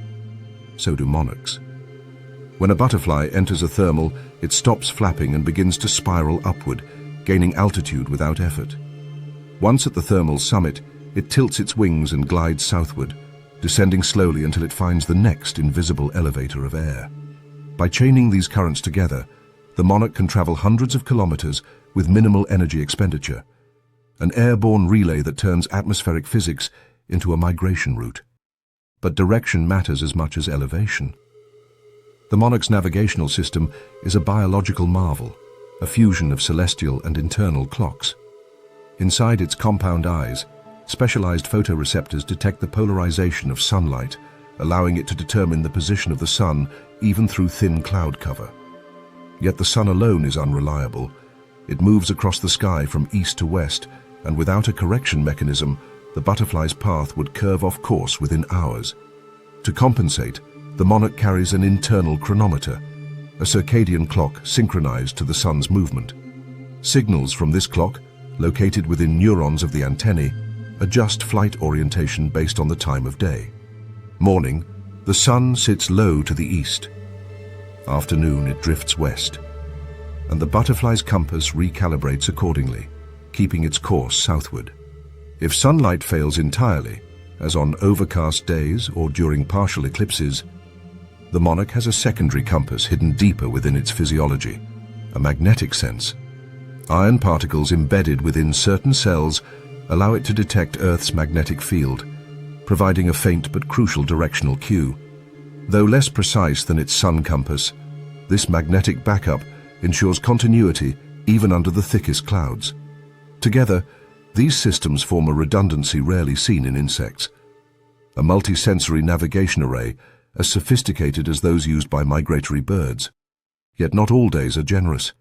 S1: So do monarchs. When a butterfly enters a thermal, it stops flapping and begins to spiral upward, gaining altitude without effort. Once at the thermal summit, it tilts its wings and glides southward, descending slowly until it finds the next invisible elevator of air. By chaining these currents together, the monarch can travel hundreds of kilometers with minimal energy expenditure, an airborne relay that turns atmospheric physics into a migration route. But direction matters as much as elevation. The monarch's navigational system is a biological marvel, a fusion of celestial and internal clocks. Inside its compound eyes, specialized photoreceptors detect the polarization of sunlight, allowing it to determine the position of the sun even through thin cloud cover. Yet the sun alone is unreliable. It moves across the sky from east to west, and without a correction mechanism, the butterfly's path would curve off course within hours. To compensate, the monarch carries an internal chronometer, a circadian clock synchronized to the sun's movement. Signals from this clock, located within neurons of the antennae, adjust flight orientation based on the time of day. Morning, the sun sits low to the east. Afternoon, it drifts west, and the butterfly's compass recalibrates accordingly, keeping its course southward. If sunlight fails entirely, as on overcast days or during partial eclipses, the monarch has a secondary compass hidden deeper within its physiology, a magnetic sense. Iron particles embedded within certain cells allow it to detect Earth's magnetic field, providing a faint but crucial directional cue. Though less precise than its sun compass, this magnetic backup ensures continuity even under the thickest clouds. Together, these systems form a redundancy rarely seen in insects, a multi-sensory navigation array as sophisticated as those used by migratory birds. Yet not all days are generous.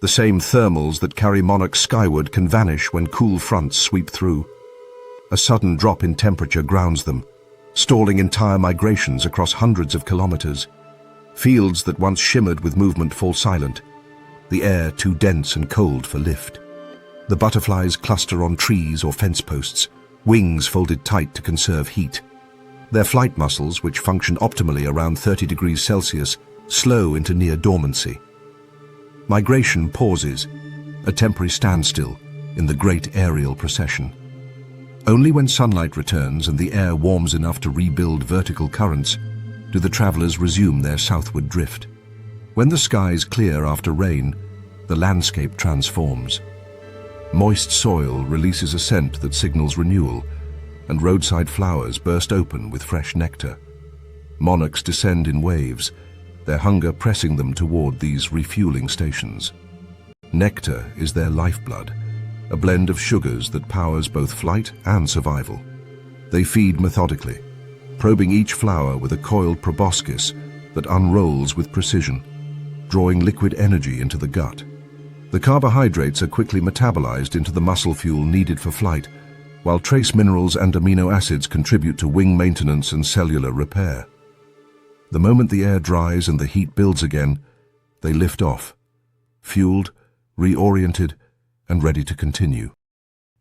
S1: The same thermals that carry monarchs skyward can vanish when cool fronts sweep through. A sudden drop in temperature grounds them, stalling entire migrations across hundreds of kilometers. Fields that once shimmered with movement fall silent, the air too dense and cold for lift. The butterflies cluster on trees or fence posts, wings folded tight to conserve heat. Their flight muscles, which function optimally around 30 degrees Celsius, slow into near dormancy. Migration pauses, a temporary standstill in the great aerial procession. Only when sunlight returns and the air warms enough to rebuild vertical currents do the travelers resume their southward drift. When the skies clear after rain, the landscape transforms. Moist soil releases a scent that signals renewal, and roadside flowers burst open with fresh nectar. Monarchs descend in waves, their hunger pressing them toward these refueling stations. Nectar is their lifeblood, a blend of sugars that powers both flight and survival. They feed methodically, probing each flower with a coiled proboscis that unrolls with precision, drawing liquid energy into the gut. The carbohydrates are quickly metabolized into the muscle fuel needed for flight, while trace minerals and amino acids contribute to wing maintenance and cellular repair. The moment the air dries and the heat builds again, they lift off, fueled, reoriented, and ready to continue.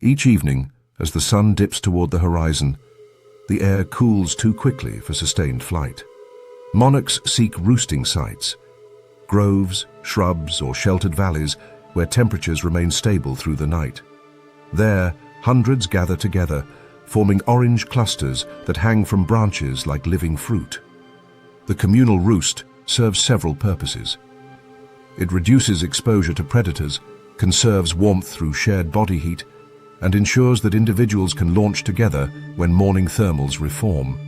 S1: Each evening, as the sun dips toward the horizon, the air cools too quickly for sustained flight. Monarchs seek roosting sites, groves, shrubs, or sheltered valleys where temperatures remain stable through the night. There, hundreds gather together, forming orange clusters that hang from branches like living fruit. The communal roost serves several purposes. It reduces exposure to predators, conserves warmth through shared body heat, and ensures that individuals can launch together when morning thermals reform.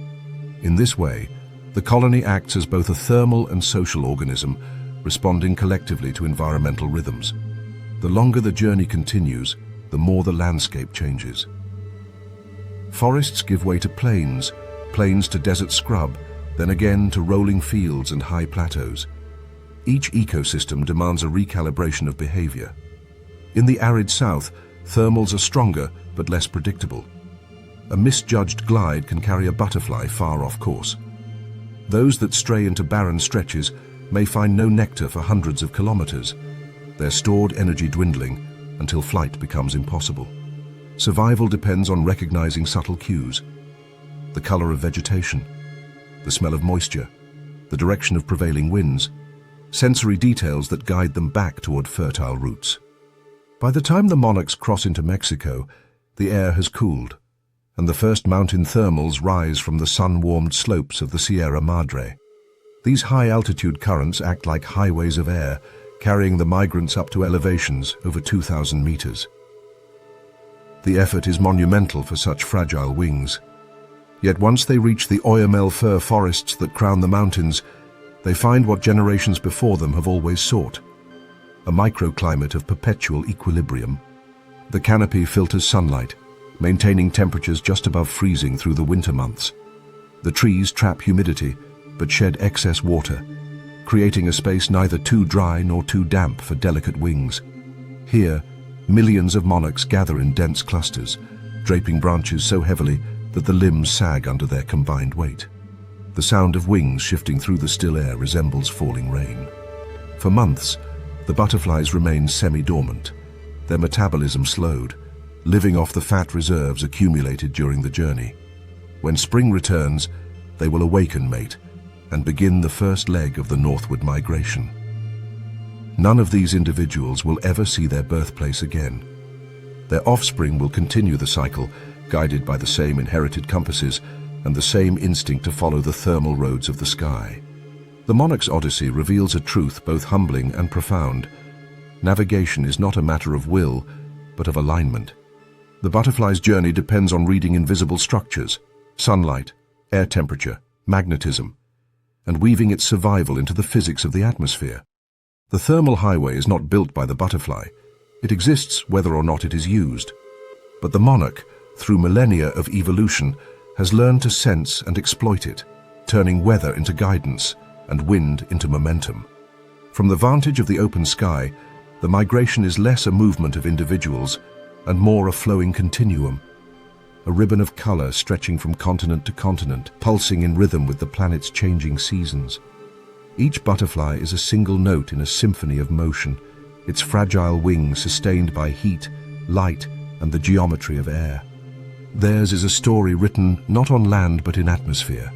S1: In this way, the colony acts as both a thermal and social organism, responding collectively to environmental rhythms. The longer the journey continues, the more the landscape changes. Forests give way to plains, plains to desert scrub, then again to rolling fields and high plateaus. Each ecosystem demands a recalibration of behavior. In the arid south, thermals are stronger but less predictable. A misjudged glide can carry a butterfly far off course. Those that stray into barren stretches may find no nectar for hundreds of kilometers, their stored energy dwindling until flight becomes impossible. Survival depends on recognizing subtle cues: the color of vegetation, the smell of moisture, the direction of prevailing winds, sensory details that guide them back toward fertile roots. By the time the monarchs cross into Mexico, the air has cooled, and the first mountain thermals rise from the sun-warmed slopes of the Sierra Madre. These high-altitude currents act like highways of air, carrying the migrants up to elevations over 2,000 meters. The effort is monumental for such fragile wings. Yet once they reach the Oyamel fir forests that crown the mountains, they find what generations before them have always sought: a microclimate of perpetual equilibrium. The canopy filters sunlight, maintaining temperatures just above freezing through the winter months. The trees trap humidity, but shed excess water, creating a space neither too dry nor too damp for delicate wings. Here, millions of monarchs gather in dense clusters, draping branches so heavily that the limbs sag under their combined weight. The sound of wings shifting through the still air resembles falling rain. For months, the butterflies remain semi-dormant, their metabolism slowed, living off the fat reserves accumulated during the journey. When spring returns, they will awaken mate and begin the first leg of the northward migration. None of these individuals will ever see their birthplace again. Their offspring will continue the cycle, guided by the same inherited compasses and the same instinct to follow the thermal roads of the sky. The monarch's odyssey reveals a truth both humbling and profound. Navigation is not a matter of will, but of alignment. The butterfly's journey depends on reading invisible structures, sunlight, air temperature, magnetism, and weaving its survival into the physics of the atmosphere. The thermal highway is not built by the butterfly. It exists whether or not it is used. But the monarch, through millennia of evolution, has learned to sense and exploit it, turning weather into guidance and wind into momentum. From the vantage of the open sky, the migration is less a movement of individuals and more a flowing continuum, a ribbon of color stretching from continent to continent, pulsing in rhythm with the planet's changing seasons. Each butterfly is a single note in a symphony of motion, its fragile wings sustained by heat, light, and the geometry of air. Theirs is a story written not on land but in atmosphere,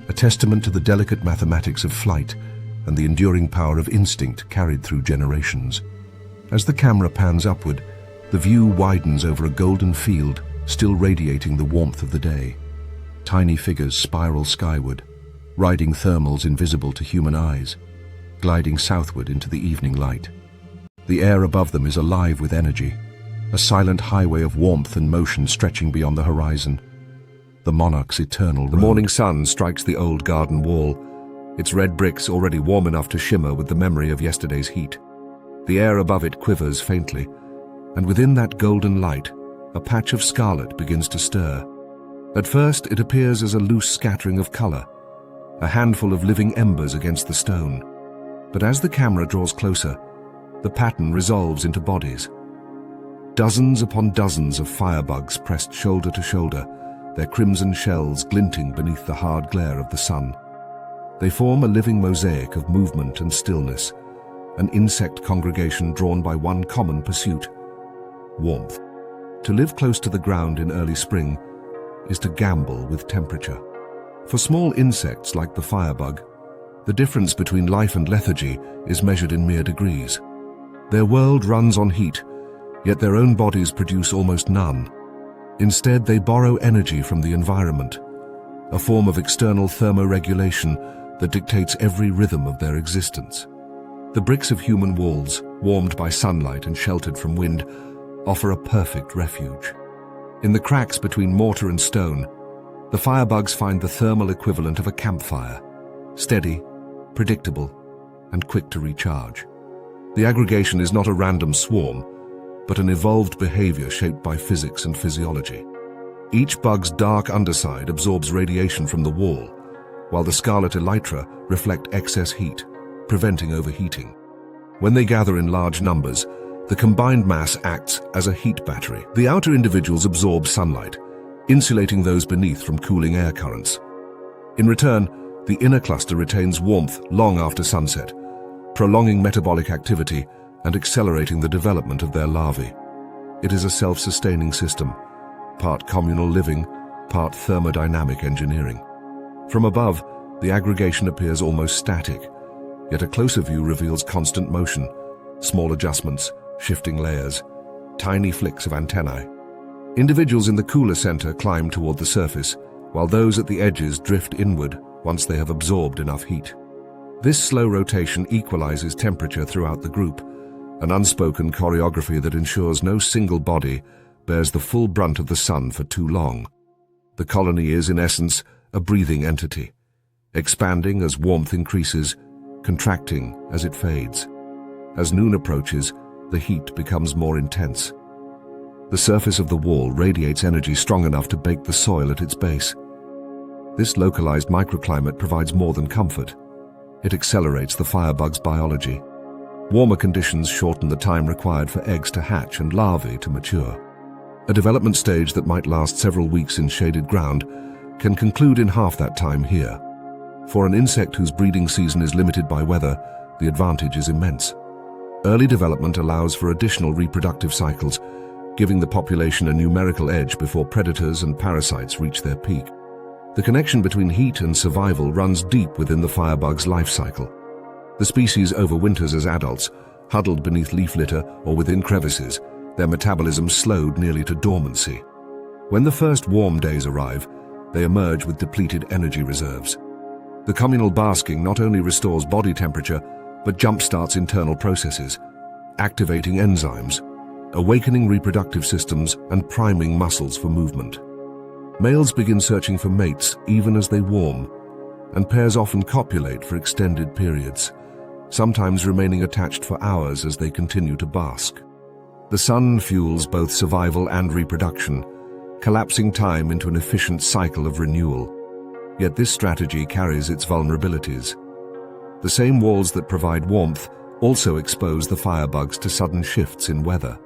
S1: a testament to the delicate mathematics of flight and the enduring power of instinct carried through generations. As the camera pans upward, the view widens over a golden field, still radiating the warmth of the day. Tiny figures spiral skyward, riding thermals invisible to human eyes, gliding southward into the evening light. The air above them is alive with energy, a silent highway of warmth and motion stretching beyond the horizon. The monarch's eternal road. The morning sun strikes the old garden wall, its red bricks already warm enough to shimmer with the memory of yesterday's heat. The air above it quivers faintly, and within that golden light, a patch of scarlet begins to stir. At first, it appears as a loose scattering of color, a handful of living embers against the stone. But as the camera draws closer, the pattern resolves into bodies. Dozens upon dozens of firebugs pressed shoulder to shoulder, their crimson shells glinting beneath the hard glare of the sun. They form a living mosaic of movement and stillness, an insect congregation drawn by one common pursuit: warmth. To live close to the ground in early spring is to gamble with temperature. For small insects like the firebug, the difference between life and lethargy is measured in mere degrees. Their world runs on heat, yet their own bodies produce almost none. Instead, they borrow energy from the environment, a form of external thermoregulation that dictates every rhythm of their existence. The bricks of human walls, warmed by sunlight and sheltered from wind, offer a perfect refuge. In the cracks between mortar and stone, the firebugs find the thermal equivalent of a campfire, steady, predictable, and quick to recharge. The aggregation is not a random swarm, but an evolved behavior shaped by physics and physiology. Each bug's dark underside absorbs radiation from the wall, while the scarlet elytra reflect excess heat, preventing overheating. When they gather in large numbers, the combined mass acts as a heat battery. The outer individuals absorb sunlight, insulating those beneath from cooling air currents. In return, the inner cluster retains warmth long after sunset, prolonging metabolic activity and accelerating the development of their larvae. It is a self-sustaining system, part communal living, part thermodynamic engineering. From above, the aggregation appears almost static, yet a closer view reveals constant motion, small adjustments, shifting layers, tiny flicks of antennae. Individuals in the cooler center climb toward the surface, while those at the edges drift inward once they have absorbed enough heat. This slow rotation equalizes temperature throughout the group, an unspoken choreography that ensures no single body bears the full brunt of the sun for too long. The colony is, in essence, a breathing entity, expanding as warmth increases, contracting as it fades. As noon approaches, the heat becomes more intense. The surface of the wall radiates energy strong enough to bake the soil at its base. This localized microclimate provides more than comfort. It accelerates the firebug's biology. Warmer conditions shorten the time required for eggs to hatch and larvae to mature. A development stage that might last several weeks in shaded ground can conclude in half that time here. For an insect whose breeding season is limited by weather, the advantage is immense. Early development allows for additional reproductive cycles, giving the population a numerical edge before predators and parasites reach their peak. The connection between heat and survival runs deep within the firebug's life cycle. The species overwinters as adults, huddled beneath leaf litter or within crevices, their metabolism slowed nearly to dormancy. When the first warm days arrive, they emerge with depleted energy reserves. The communal basking not only restores body temperature, but jumpstarts internal processes, activating enzymes, awakening reproductive systems and priming muscles for movement. Males begin searching for mates even as they warm, and pairs often copulate for extended periods, sometimes remaining attached for hours as they continue to bask. The sun fuels both survival and reproduction, collapsing time into an efficient cycle of renewal. Yet this strategy carries its vulnerabilities. The same walls that provide warmth also expose the firebugs to sudden shifts in weather.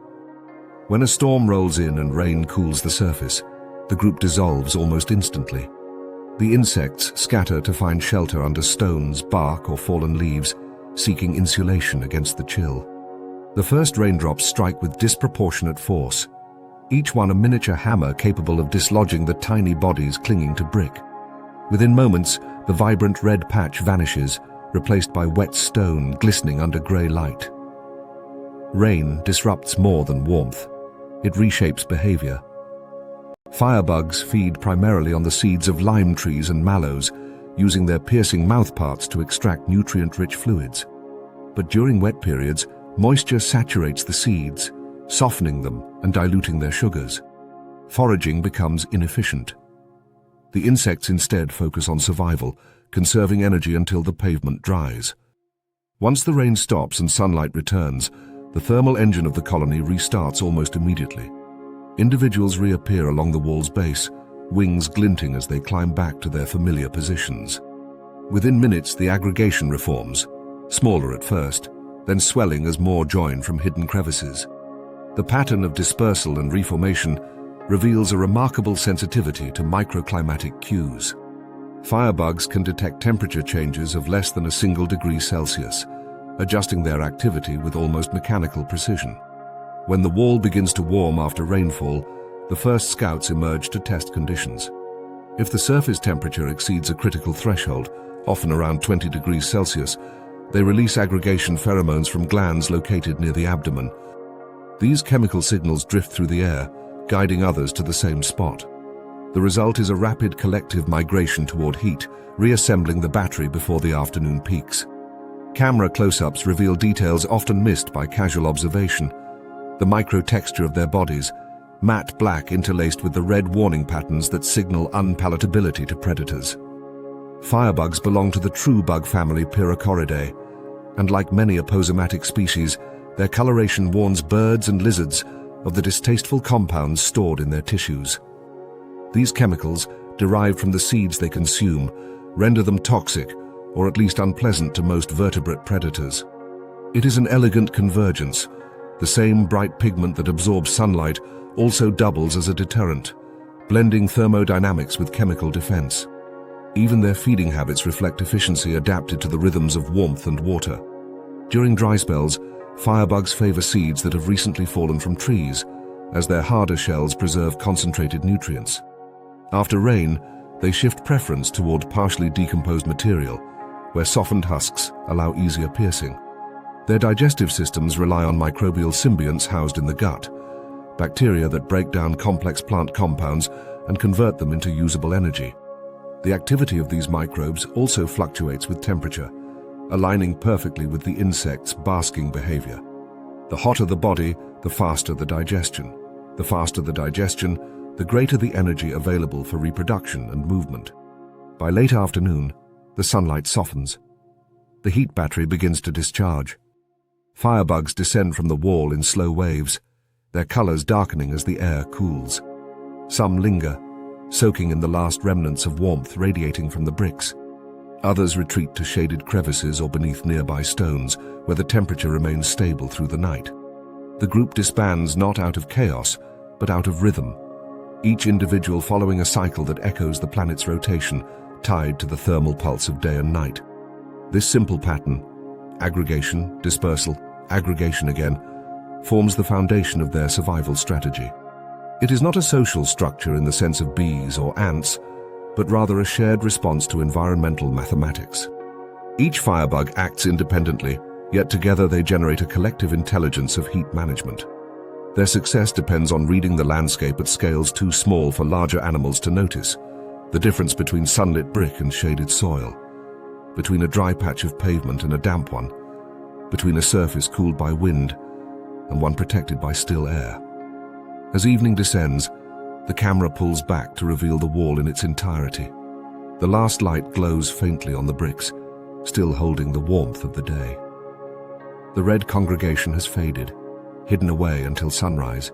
S1: When a storm rolls in and rain cools the surface, the group dissolves almost instantly. The insects scatter to find shelter under stones, bark, or fallen leaves, seeking insulation against the chill. The first raindrops strike with disproportionate force, each one a miniature hammer capable of dislodging the tiny bodies clinging to brick. Within moments, the vibrant red patch vanishes, replaced by wet stone glistening under grey light. Rain disrupts more than warmth. It reshapes behavior. Firebugs feed primarily on the seeds of lime trees and mallows, using their piercing mouthparts to extract nutrient-rich fluids. But during wet periods, moisture saturates the seeds, softening them and diluting their sugars. Foraging becomes inefficient. The insects instead focus on survival, conserving energy until the pavement dries. Once the rain stops and sunlight returns, the thermal engine of the colony restarts almost immediately. Individuals reappear along the wall's base, wings glinting as they climb back to their familiar positions. Within minutes, the aggregation reforms, smaller at first, then swelling as more join from hidden crevices. The pattern of dispersal and reformation reveals a remarkable sensitivity to microclimatic cues. Firebugs can detect temperature changes of less than a single degree Celsius, adjusting their activity with almost mechanical precision. When the wall begins to warm after rainfall, the first scouts emerge to test conditions. If the surface temperature exceeds a critical threshold, often around 20 degrees Celsius, they release aggregation pheromones from glands located near the abdomen. These chemical signals drift through the air, guiding others to the same spot. The result is a rapid collective migration toward heat, reassembling the battery before the afternoon peaks. Camera close-ups reveal details often missed by casual observation. The micro-texture of their bodies, matte black interlaced with the red warning patterns that signal unpalatability to predators. Firebugs belong to the true bug family Pyrrhocoridae, and like many aposematic species, their coloration warns birds and lizards of the distasteful compounds stored in their tissues. These chemicals, derived from the seeds they consume, render them toxic, or at least unpleasant to most vertebrate predators. It is an elegant convergence. The same bright pigment that absorbs sunlight also doubles as a deterrent, blending thermodynamics with chemical defense. Even their feeding habits reflect efficiency adapted to the rhythms of warmth and water. During dry spells, firebugs favor seeds that have recently fallen from trees, as their harder shells preserve concentrated nutrients. After rain, they shift preference toward partially decomposed material, where softened husks allow easier piercing. Their digestive systems rely on microbial symbionts housed in the gut, bacteria that break down complex plant compounds and convert them into usable energy. The activity of these microbes also fluctuates with temperature, aligning perfectly with the insect's basking behavior. The hotter the body, the faster the digestion. The faster the digestion, the greater the energy available for reproduction and movement. By late afternoon, the sunlight softens. The heat battery begins to discharge. Firebugs descend from the wall in slow waves, their colors darkening as the air cools. Some linger, soaking in the last remnants of warmth radiating from the bricks. Others retreat to shaded crevices or beneath nearby stones, where the temperature remains stable through the night. The group disbands not out of chaos, but out of rhythm, each individual following a cycle that echoes the planet's rotation, tied to the thermal pulse of day and night. This simple pattern, aggregation, dispersal, aggregation again, forms the foundation of their survival strategy. It is not a social structure in the sense of bees or ants, but rather a shared response to environmental mathematics. Each firebug acts independently, yet together they generate a collective intelligence of heat management. Their success depends on reading the landscape at scales too small for larger animals to notice, the difference between sunlit brick and shaded soil, between a dry patch of pavement and a damp one, between a surface cooled by wind and one protected by still air. As evening descends, the camera pulls back to reveal the wall in its entirety. The last light glows faintly on the bricks, still holding the warmth of the day. The red congregation has faded, hidden away until sunrise,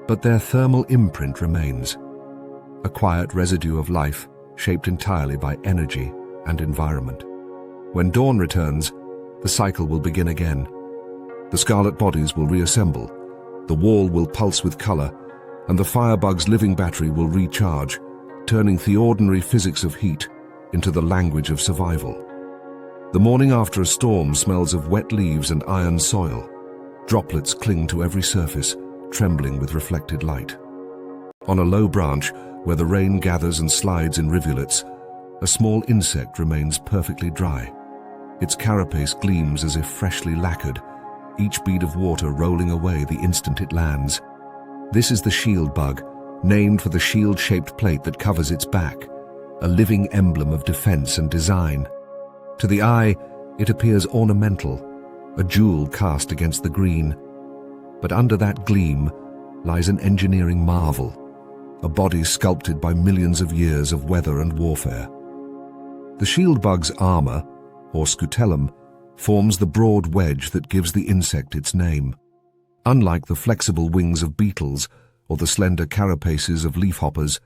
S1: but their thermal imprint remains, a quiet residue of life shaped entirely by energy and environment. When dawn returns, the cycle will begin again. The scarlet bodies will reassemble, the wall will pulse with color, and the firebug's living battery will recharge, turning the ordinary physics of heat into the language of survival. The morning after a storm smells of wet leaves and iron soil. Droplets cling to every surface, trembling with reflected light. On a low branch, where the rain gathers and slides in rivulets, a small insect remains perfectly dry. Its carapace gleams as if freshly lacquered, each bead of water rolling away the instant it lands. This is the shieldbug, named for the shield-shaped plate that covers its back, a living emblem of defense and design. To the eye, it appears ornamental, a jewel cast against the green. But under that gleam lies an engineering marvel, a body sculpted by millions of years of weather and warfare. The shieldbug's armor, or scutellum, forms the broad wedge that gives the insect its name. Unlike the flexible wings of beetles or the slender carapaces of leafhoppers,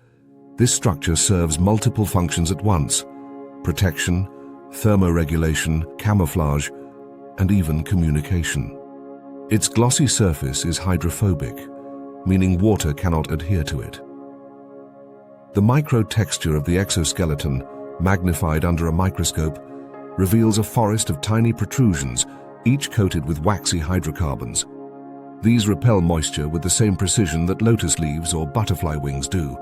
S1: this structure serves multiple functions at once: protection, thermoregulation, camouflage, and even communication. Its glossy surface is hydrophobic, meaning water cannot adhere to it. The micro-texture of the exoskeleton, magnified under a microscope, reveals a forest of tiny protrusions, each coated with waxy hydrocarbons. These repel moisture with the same precision that lotus leaves or butterfly wings do.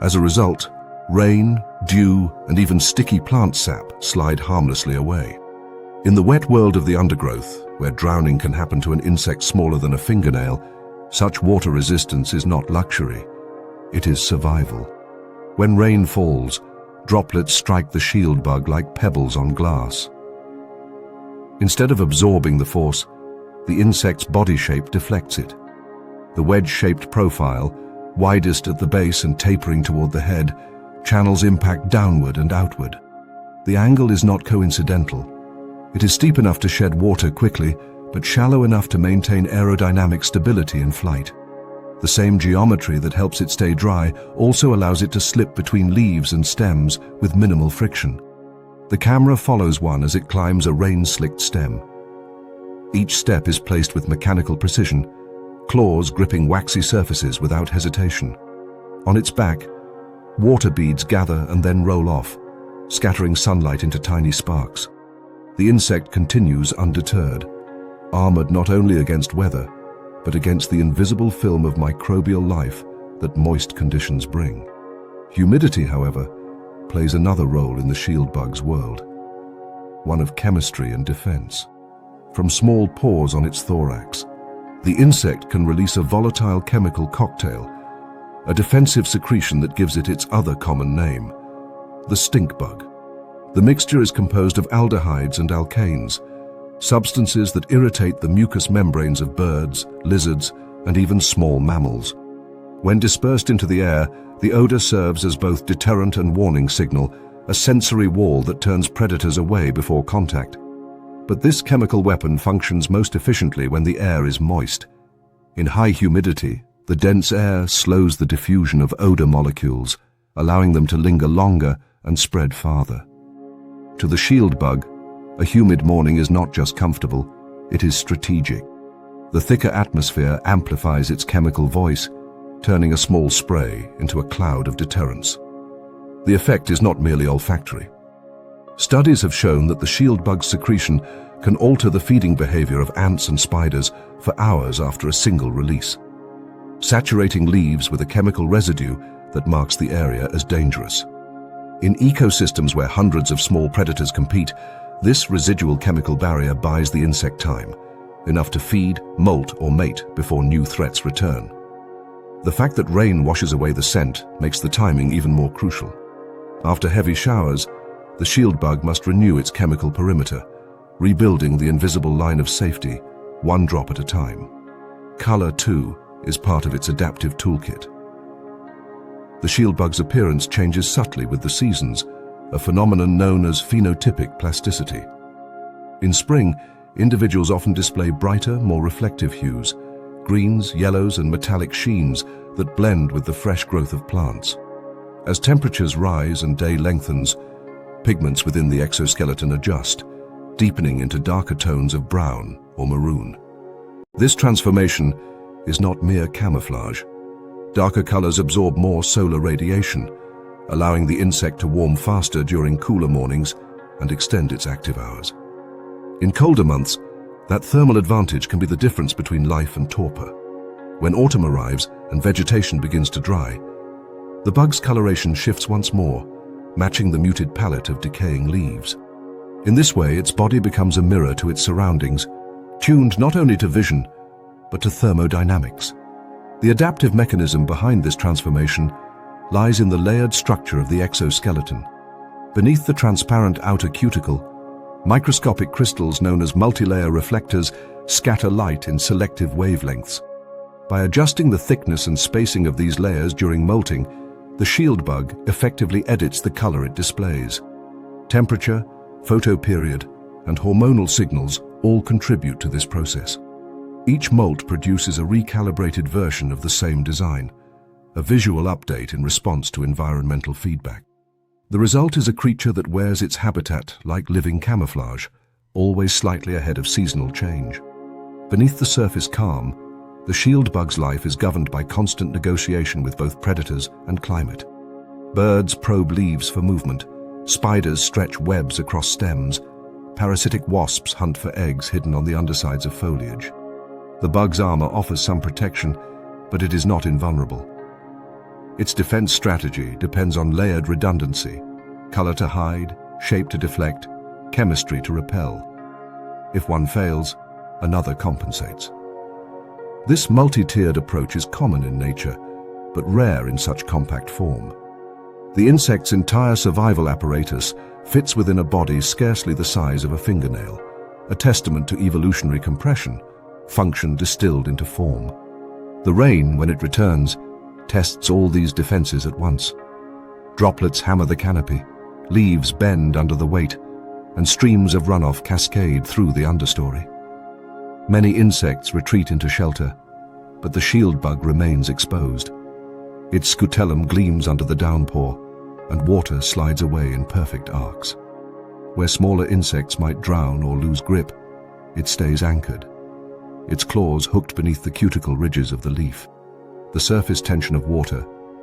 S1: As a result, rain, dew, and even sticky plant sap slide harmlessly away. In the wet world of the undergrowth, where drowning can happen to an insect smaller than a fingernail, such water resistance is not luxury. It is survival. When rain falls, droplets strike the shieldbug like pebbles on glass. Instead of absorbing the force, the insect's body shape deflects it. The wedge-shaped profile, widest at the base and tapering toward the head, channels impact downward and outward. The angle is not coincidental. It is steep enough to shed water quickly, but shallow enough to maintain aerodynamic stability in flight. The same geometry that helps it stay dry also allows it to slip between leaves and stems with minimal friction. The camera follows one as it climbs a rain-slicked stem. Each step is placed with mechanical precision, claws gripping waxy surfaces without hesitation. On its back, water beads gather and then roll off, scattering sunlight into tiny sparks. The insect continues undeterred, armored not only against weather, but against the invisible film of microbial life that moist conditions bring. Humidity, however, plays another role in the shieldbug's world, one of chemistry and defense. From small pores on its thorax, The insect can release a volatile chemical cocktail, a defensive secretion that gives it its other common name, the stink bug. The mixture is composed of aldehydes and alkanes, substances that irritate the mucous membranes of birds, lizards, and even small mammals. When dispersed into the air, the odor serves as both deterrent and warning signal, a sensory wall that turns predators away before contact. But this chemical weapon functions most efficiently when the air is moist. In high humidity, the dense air slows the diffusion of odor molecules, allowing them to linger longer and spread farther. To the shieldbug, a humid morning is not just comfortable, it is strategic. The thicker atmosphere amplifies its chemical voice, turning a small spray into a cloud of deterrence. The effect is not merely olfactory. Studies have shown that the shieldbug's secretion can alter the feeding behavior of ants and spiders for hours after a single release, saturating leaves with a chemical residue that marks the area as dangerous. In ecosystems where hundreds of small predators compete, this residual chemical barrier buys the insect time, enough to feed, molt, or mate before new threats return. The fact that rain washes away the scent makes the timing even more crucial. After heavy showers, the shieldbug must renew its chemical perimeter, rebuilding the invisible line of safety, one drop at a time. Color, too, is part of its adaptive toolkit. The shieldbug's appearance changes subtly with the seasons, a phenomenon known as phenotypic plasticity. In spring, individuals often display brighter, more reflective hues, greens, yellows, and metallic sheens that blend with the fresh growth of plants. As temperatures rise and day lengthens, pigments within the exoskeleton adjust, deepening into darker tones of brown or maroon. This transformation is not mere camouflage. Darker colors absorb more solar radiation, allowing the insect to warm faster during cooler mornings and extend its active hours. In colder months, that thermal advantage can be the difference between life and torpor. When autumn arrives and vegetation begins to dry, the bug's coloration shifts once more, matching the muted palette of decaying leaves. In this way, its body becomes a mirror to its surroundings, tuned not only to vision, but to thermodynamics. The adaptive mechanism behind this transformation lies in the layered structure of the exoskeleton. Beneath the transparent outer cuticle, microscopic crystals known as multilayer reflectors scatter light in selective wavelengths. By adjusting the thickness and spacing of these layers during molting, the shieldbug effectively edits the color it displays. Temperature, photoperiod, and hormonal signals all contribute to this process. Each molt produces a recalibrated version of the same design, a visual update in response to environmental feedback. The result is a creature that wears its habitat like living camouflage, always slightly ahead of seasonal change. Beneath the surface calm, the shieldbug's life is governed by constant negotiation with both predators and climate. Birds probe leaves for movement, spiders stretch webs across stems, parasitic wasps hunt for eggs hidden on the undersides of foliage. The bug's armor offers some protection, but it is not invulnerable. Its defense strategy depends on layered redundancy, color to hide, shape to deflect, chemistry to repel. If one fails, another compensates. This multi-tiered approach is common in nature, but rare in such compact form. The insect's entire survival apparatus fits within a body scarcely the size of a fingernail, a testament to evolutionary compression, function distilled into form. The rain, when it returns, tests all these defenses at once. Droplets hammer the canopy, leaves bend under the weight, and streams of runoff cascade through the understory. Many insects retreat into shelter, but the shieldbug remains exposed. Its scutellum gleams under the downpour, and water slides away in perfect arcs. Where smaller insects might drown or lose grip, it stays anchored, its claws hooked beneath the cuticle ridges of the leaf. The surface tension of water,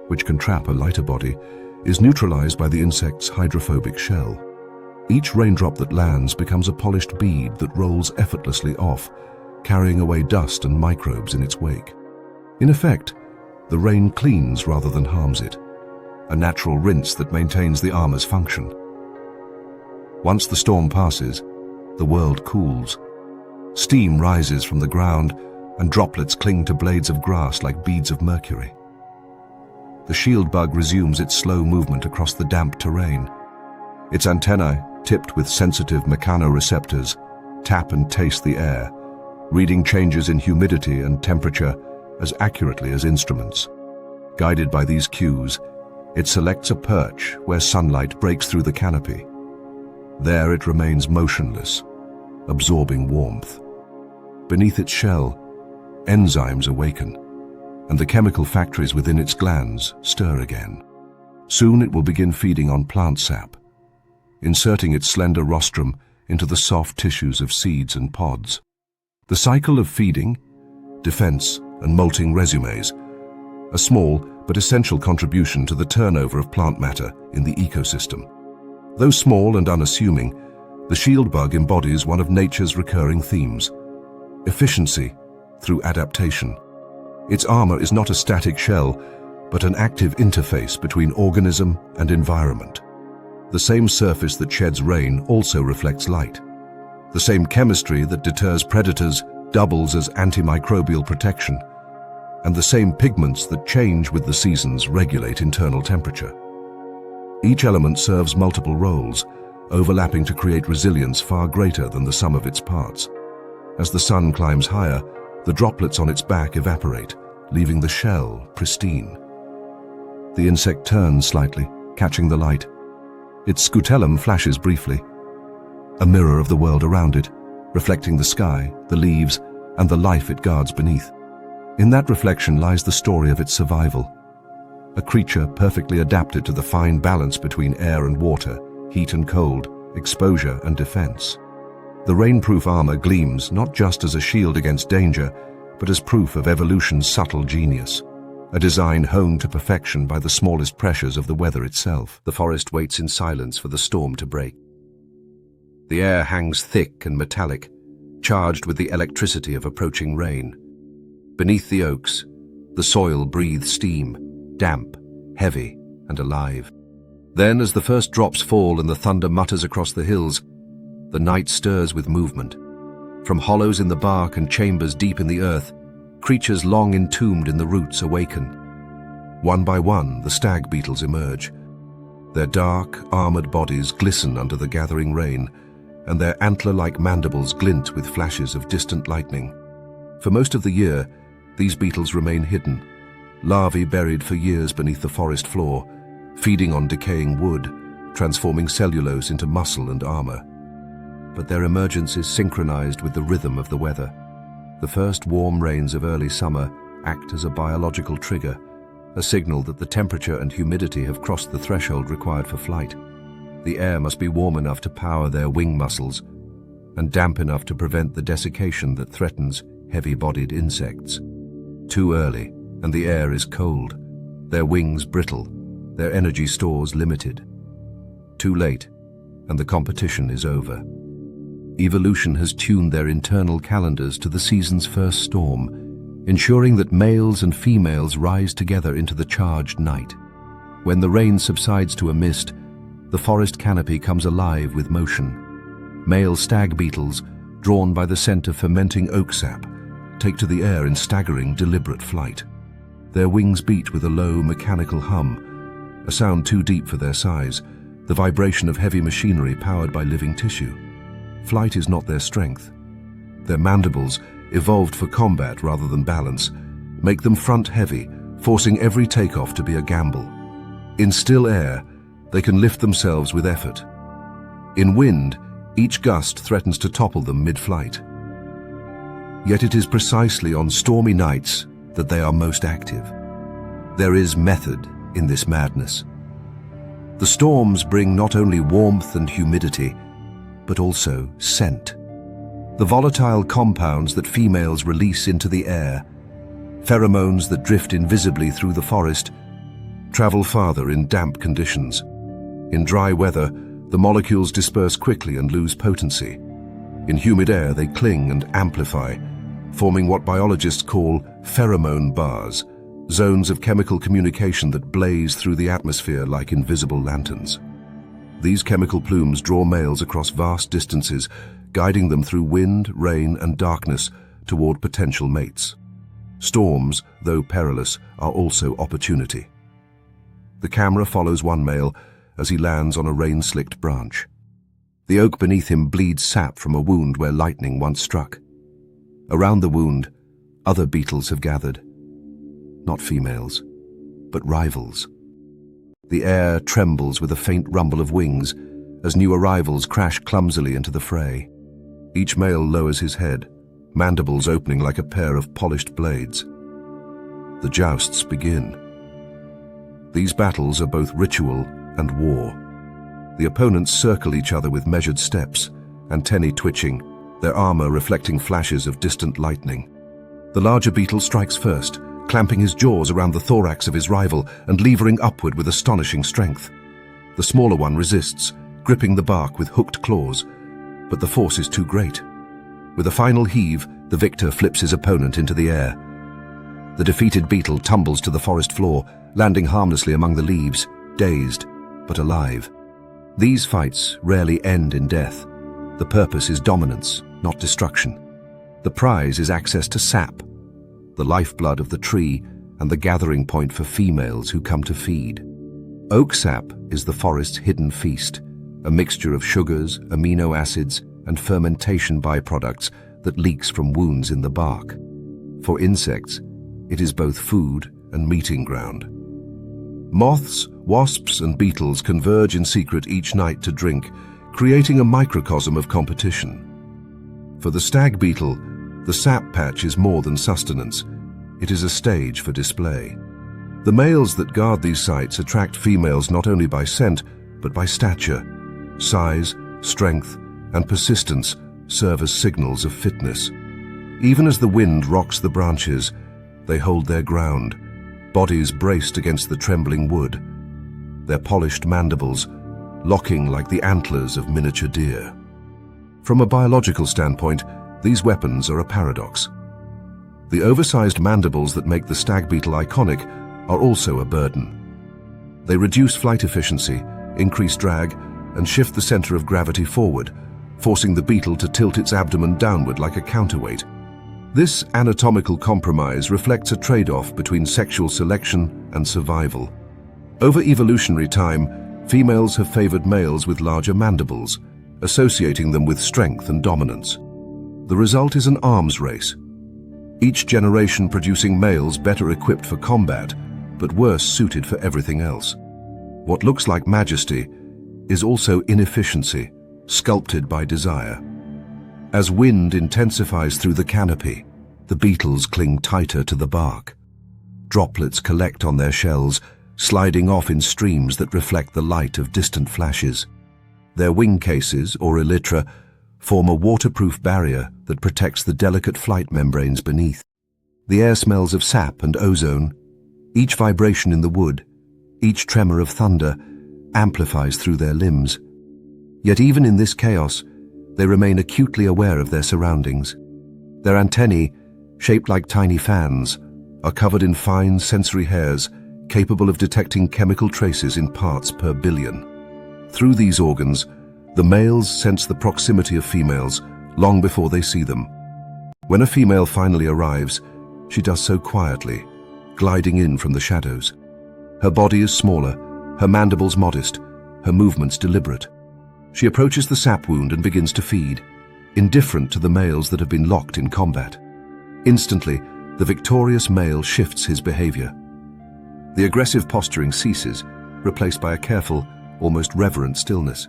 S1: which can trap a lighter body, is neutralized by the insect's hydrophobic shell. Each raindrop that lands becomes a polished bead that rolls effortlessly off, carrying away dust and microbes in its wake. In effect, the rain cleans rather than harms it, a natural rinse that maintains the armor's function. Once the storm passes, the world cools. Steam rises from the ground, and droplets cling to blades of grass like beads of mercury. The shieldbug resumes its slow movement across the damp terrain. Its antennae, tipped with sensitive mechanoreceptors, tap and taste the air, reading changes in humidity and temperature as accurately as instruments. Guided by these cues, it selects a perch where sunlight breaks through the canopy. There it remains motionless, absorbing warmth. Beneath its shell, enzymes awaken, and the chemical factories within its glands stir again. Soon it will begin feeding on plant sap, inserting its slender rostrum into the soft tissues of seeds and pods. The cycle of feeding, defense, and molting resumes, a small but essential contribution to the turnover of plant matter in the ecosystem. Though small and unassuming, the shieldbug embodies one of nature's recurring themes: efficiency through adaptation. Its armor is not a static shell, but an active interface between organism and environment. The same surface that sheds rain also reflects light. The same chemistry that deters predators doubles as antimicrobial protection, and the same pigments that change with the seasons regulate internal temperature. Each element serves multiple roles, overlapping to create resilience far greater than the sum of its parts. As the sun climbs higher, the droplets on its back evaporate, leaving the shell pristine. The insect turns slightly, catching the light. Its scutellum flashes briefly, a mirror of the world around it, reflecting the sky, the leaves, and the life it guards beneath. In that reflection lies the story of its survival, a creature perfectly adapted to the fine balance between air and water, heat and cold, exposure and defense. The rainproof armor gleams not just as a shield against danger, but as proof of evolution's subtle genius, a design honed to perfection by the smallest pressures of the weather itself. The forest waits in silence for the storm to break. The air hangs thick and metallic, charged with the electricity of approaching rain. Beneath the oaks, the soil breathes steam, damp, heavy, and alive. Then, as the first drops fall and the thunder mutters across the hills, the night stirs with movement. From hollows in the bark and chambers deep in the earth, creatures long entombed in the roots awaken. One by one, the stag beetles emerge. Their dark, armored bodies glisten under the gathering rain, and their antler-like mandibles glint with flashes of distant lightning. For most of the year, these beetles remain hidden, larvae buried for years beneath the forest floor, feeding on decaying wood, transforming cellulose into muscle and armor. But their emergence is synchronized with the rhythm of the weather. The first warm rains of early summer act as a biological trigger, a signal that the temperature and humidity have crossed the threshold required for flight. The air must be warm enough to power their wing muscles and damp enough to prevent the desiccation that threatens heavy-bodied insects. Too early, and the air is cold, their wings brittle, their energy stores limited. Too late, and the competition is over. Evolution has tuned their internal calendars to the season's first storm, ensuring that males and females rise together into the charged night. When the rain subsides to a mist, the forest canopy comes alive with motion. Male stag beetles, drawn by the scent of fermenting oak sap, take to the air in staggering, deliberate flight. Their wings beat with a low, mechanical hum, a sound too deep for their size, the vibration of heavy machinery powered by living tissue. Flight is not their strength. Their mandibles, evolved for combat rather than balance, make them front-heavy, forcing every takeoff to be a gamble. In still air, they can lift themselves with effort. In wind, each gust threatens to topple them mid-flight. Yet it is precisely on stormy nights that they are most active. There is method in this madness. The storms bring not only warmth and humidity, but also scent. The volatile compounds that females release into the air, pheromones that drift invisibly through the forest, travel farther in damp conditions. In dry weather, the molecules disperse quickly and lose potency. In humid air, they cling and amplify, forming what biologists call pheromone bars, zones of chemical communication that blaze through the atmosphere like invisible lanterns. These chemical plumes draw males across vast distances, guiding them through wind, rain, and darkness toward potential mates. Storms, though perilous, are also opportunity. The camera follows one male as he lands on a rain-slicked branch. The oak beneath him bleeds sap from a wound where lightning once struck. Around the wound, other beetles have gathered. Not females, but rivals. The air trembles with a faint rumble of wings as new arrivals crash clumsily into the fray. Each male lowers his head, mandibles opening like a pair of polished blades. The jousts begin. These battles are both ritual and war. The opponents circle each other with measured steps, antennae twitching, their armor reflecting flashes of distant lightning. The larger beetle strikes first, clamping his jaws around the thorax of his rival and levering upward with astonishing strength. The smaller one resists, gripping the bark with hooked claws, but the force is too great. With a final heave, the victor flips his opponent into the air. The defeated beetle tumbles to the forest floor, landing harmlessly among the leaves, dazed, but alive. These fights rarely end in death. The purpose is dominance, not destruction. The prize is access to sap, the lifeblood of the tree and the gathering point for females who come to feed. Oak sap is the forest's hidden feast, a mixture of sugars, amino acids, and fermentation byproducts that leaks from wounds in the bark. For insects, it is both food and meeting ground. Moths, wasps, and beetles converge in secret each night to drink, creating a microcosm of competition. For the stag beetle, the sap patch is more than sustenance. It is a stage for display. The males that guard these sites attract females not only by scent, but by stature. Size, strength, and persistence serve as signals of fitness. Even as the wind rocks the branches, they hold their ground, bodies braced against the trembling wood, their polished mandibles locking like the antlers of miniature deer. From a biological standpoint, these weapons are a paradox. The oversized mandibles that make the stag beetle iconic are also a burden. They reduce flight efficiency, increase drag, and shift the center of gravity forward, forcing the beetle to tilt its abdomen downward like a counterweight. This anatomical compromise reflects a trade-off between sexual selection and survival. Over evolutionary time, females have favored males with larger mandibles, associating them with strength and dominance. The result is an arms race, each generation producing males better equipped for combat, but worse suited for everything else. What looks like majesty is also inefficiency, sculpted by desire. As wind intensifies through the canopy, the beetles cling tighter to the bark. Droplets collect on their shells, sliding off in streams that reflect the light of distant flashes. Their wing cases, or elytra, form a waterproof barrier that protects the delicate flight membranes beneath. The air smells of sap and ozone. Each vibration in the wood, each tremor of thunder, amplifies through their limbs. Yet even in this chaos, they remain acutely aware of their surroundings. Their antennae, shaped like tiny fans, are covered in fine sensory hairs capable of detecting chemical traces in parts per billion. Through these organs, the males sense the proximity of females long before they see them. When a female finally arrives, she does so quietly, gliding in from the shadows. Her body is smaller, her mandibles modest, her movements deliberate. She approaches the sap wound and begins to feed, indifferent to the males that have been locked in combat. Instantly, the victorious male shifts his behavior. The aggressive posturing ceases, replaced by a careful, almost reverent stillness.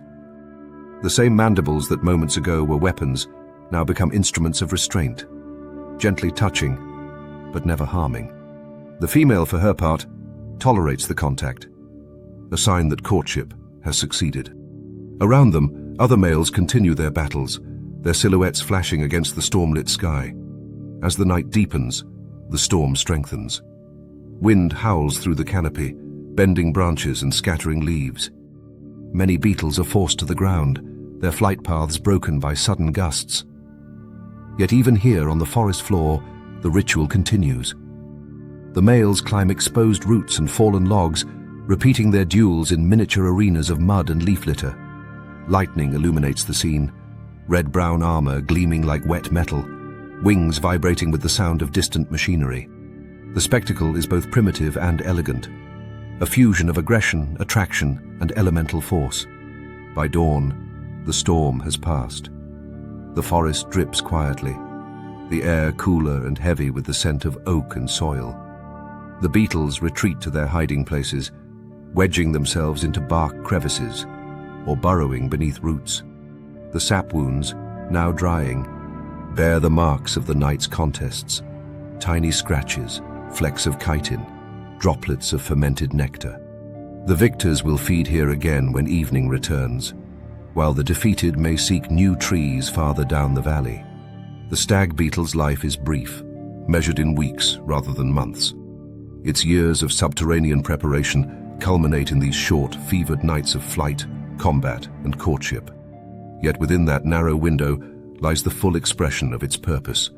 S1: The same mandibles that moments ago were weapons now become instruments of restraint, gently touching, but never harming. The female, for her part, tolerates the contact, a sign that courtship has succeeded. Around them, other males continue their battles, their silhouettes flashing against the storm-lit sky. As the night deepens, the storm strengthens. Wind howls through the canopy, bending branches and scattering leaves. Many beetles are forced to the ground, their flight paths broken by sudden gusts. Yet even here on the forest floor, the ritual continues. The males climb exposed roots and fallen logs, repeating their duels in miniature arenas of mud and leaf litter. Lightning illuminates the scene, red-brown armor gleaming like wet metal, wings vibrating with the sound of distant machinery. The spectacle is both primitive and elegant, a fusion of aggression, attraction, and elemental force. By dawn, the storm has passed. The forest drips quietly, the air cooler and heavy with the scent of oak and soil. The beetles retreat to their hiding places, wedging themselves into bark crevices or burrowing beneath roots. The sap wounds, now drying, bear the marks of the night's contests: tiny scratches, flecks of chitin, droplets of fermented nectar. The victors will feed here again when evening returns, while the defeated may seek new trees farther down the valley. The stag beetle's life is brief, measured in weeks rather than months. Its years of subterranean preparation culminate in these short, fevered nights of flight, combat, and courtship. Yet within that narrow window lies the full expression of its purpose: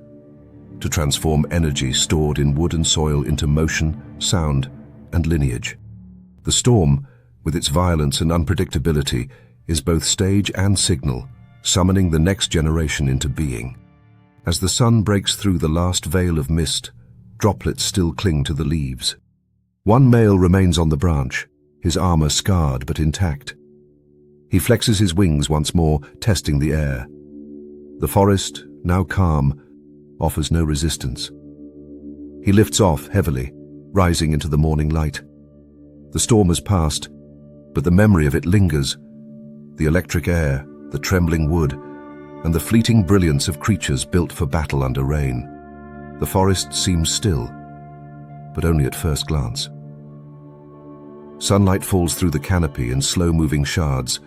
S1: to transform energy stored in wood and soil into motion, sound, and lineage. The storm, with its violence and unpredictability, is both stage and signal, summoning the next generation into being. As the sun breaks through the last veil of mist, droplets still cling to the leaves. One male remains on the branch, his armor scarred but intact. He flexes his wings once more, testing the air. The forest, now calm, offers no resistance. He lifts off heavily, rising into the morning light. The storm has passed, but the memory of it lingers. The electric air, the trembling wood, and the fleeting brilliance of creatures built for battle under rain. The forest seems still, but only at first glance. Sunlight falls through the canopy in slow-moving shards,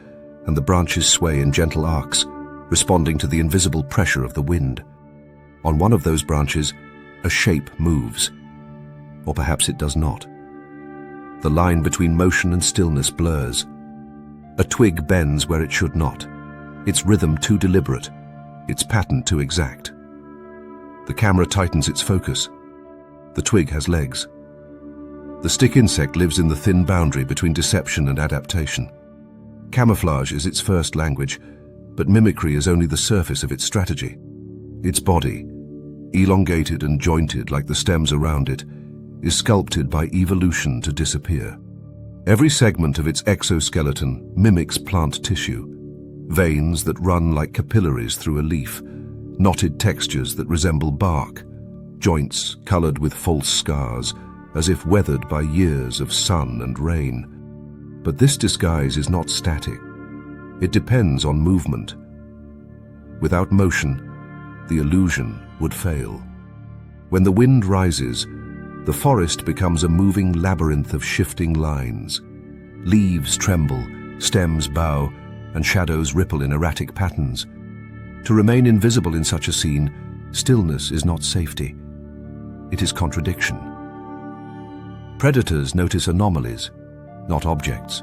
S1: and the branches sway in gentle arcs, responding to the invisible pressure of the wind. On one of those branches, a shape moves, or perhaps it does not. The line between motion and stillness blurs. A twig bends where it should not, its rhythm too deliberate, its pattern too exact. The camera tightens its focus. The twig has legs. The stick insect lives in the thin boundary between deception and adaptation. Camouflage is its first language, but mimicry is only the surface of its strategy. Its body, elongated and jointed like the stems around it, is sculpted by evolution to disappear. Every segment of its exoskeleton mimics plant tissue, veins that run like capillaries through a leaf, knotted textures that resemble bark, joints colored with false scars, as if weathered by years of sun and rain. But this disguise is not static. It depends on movement. Without motion, the illusion would fail. When the wind rises, the forest becomes a moving labyrinth of shifting lines. Leaves tremble, stems bow, and shadows ripple in erratic patterns. To remain invisible in such a scene, stillness is not safety. It is contradiction. Predators notice anomalies, not objects.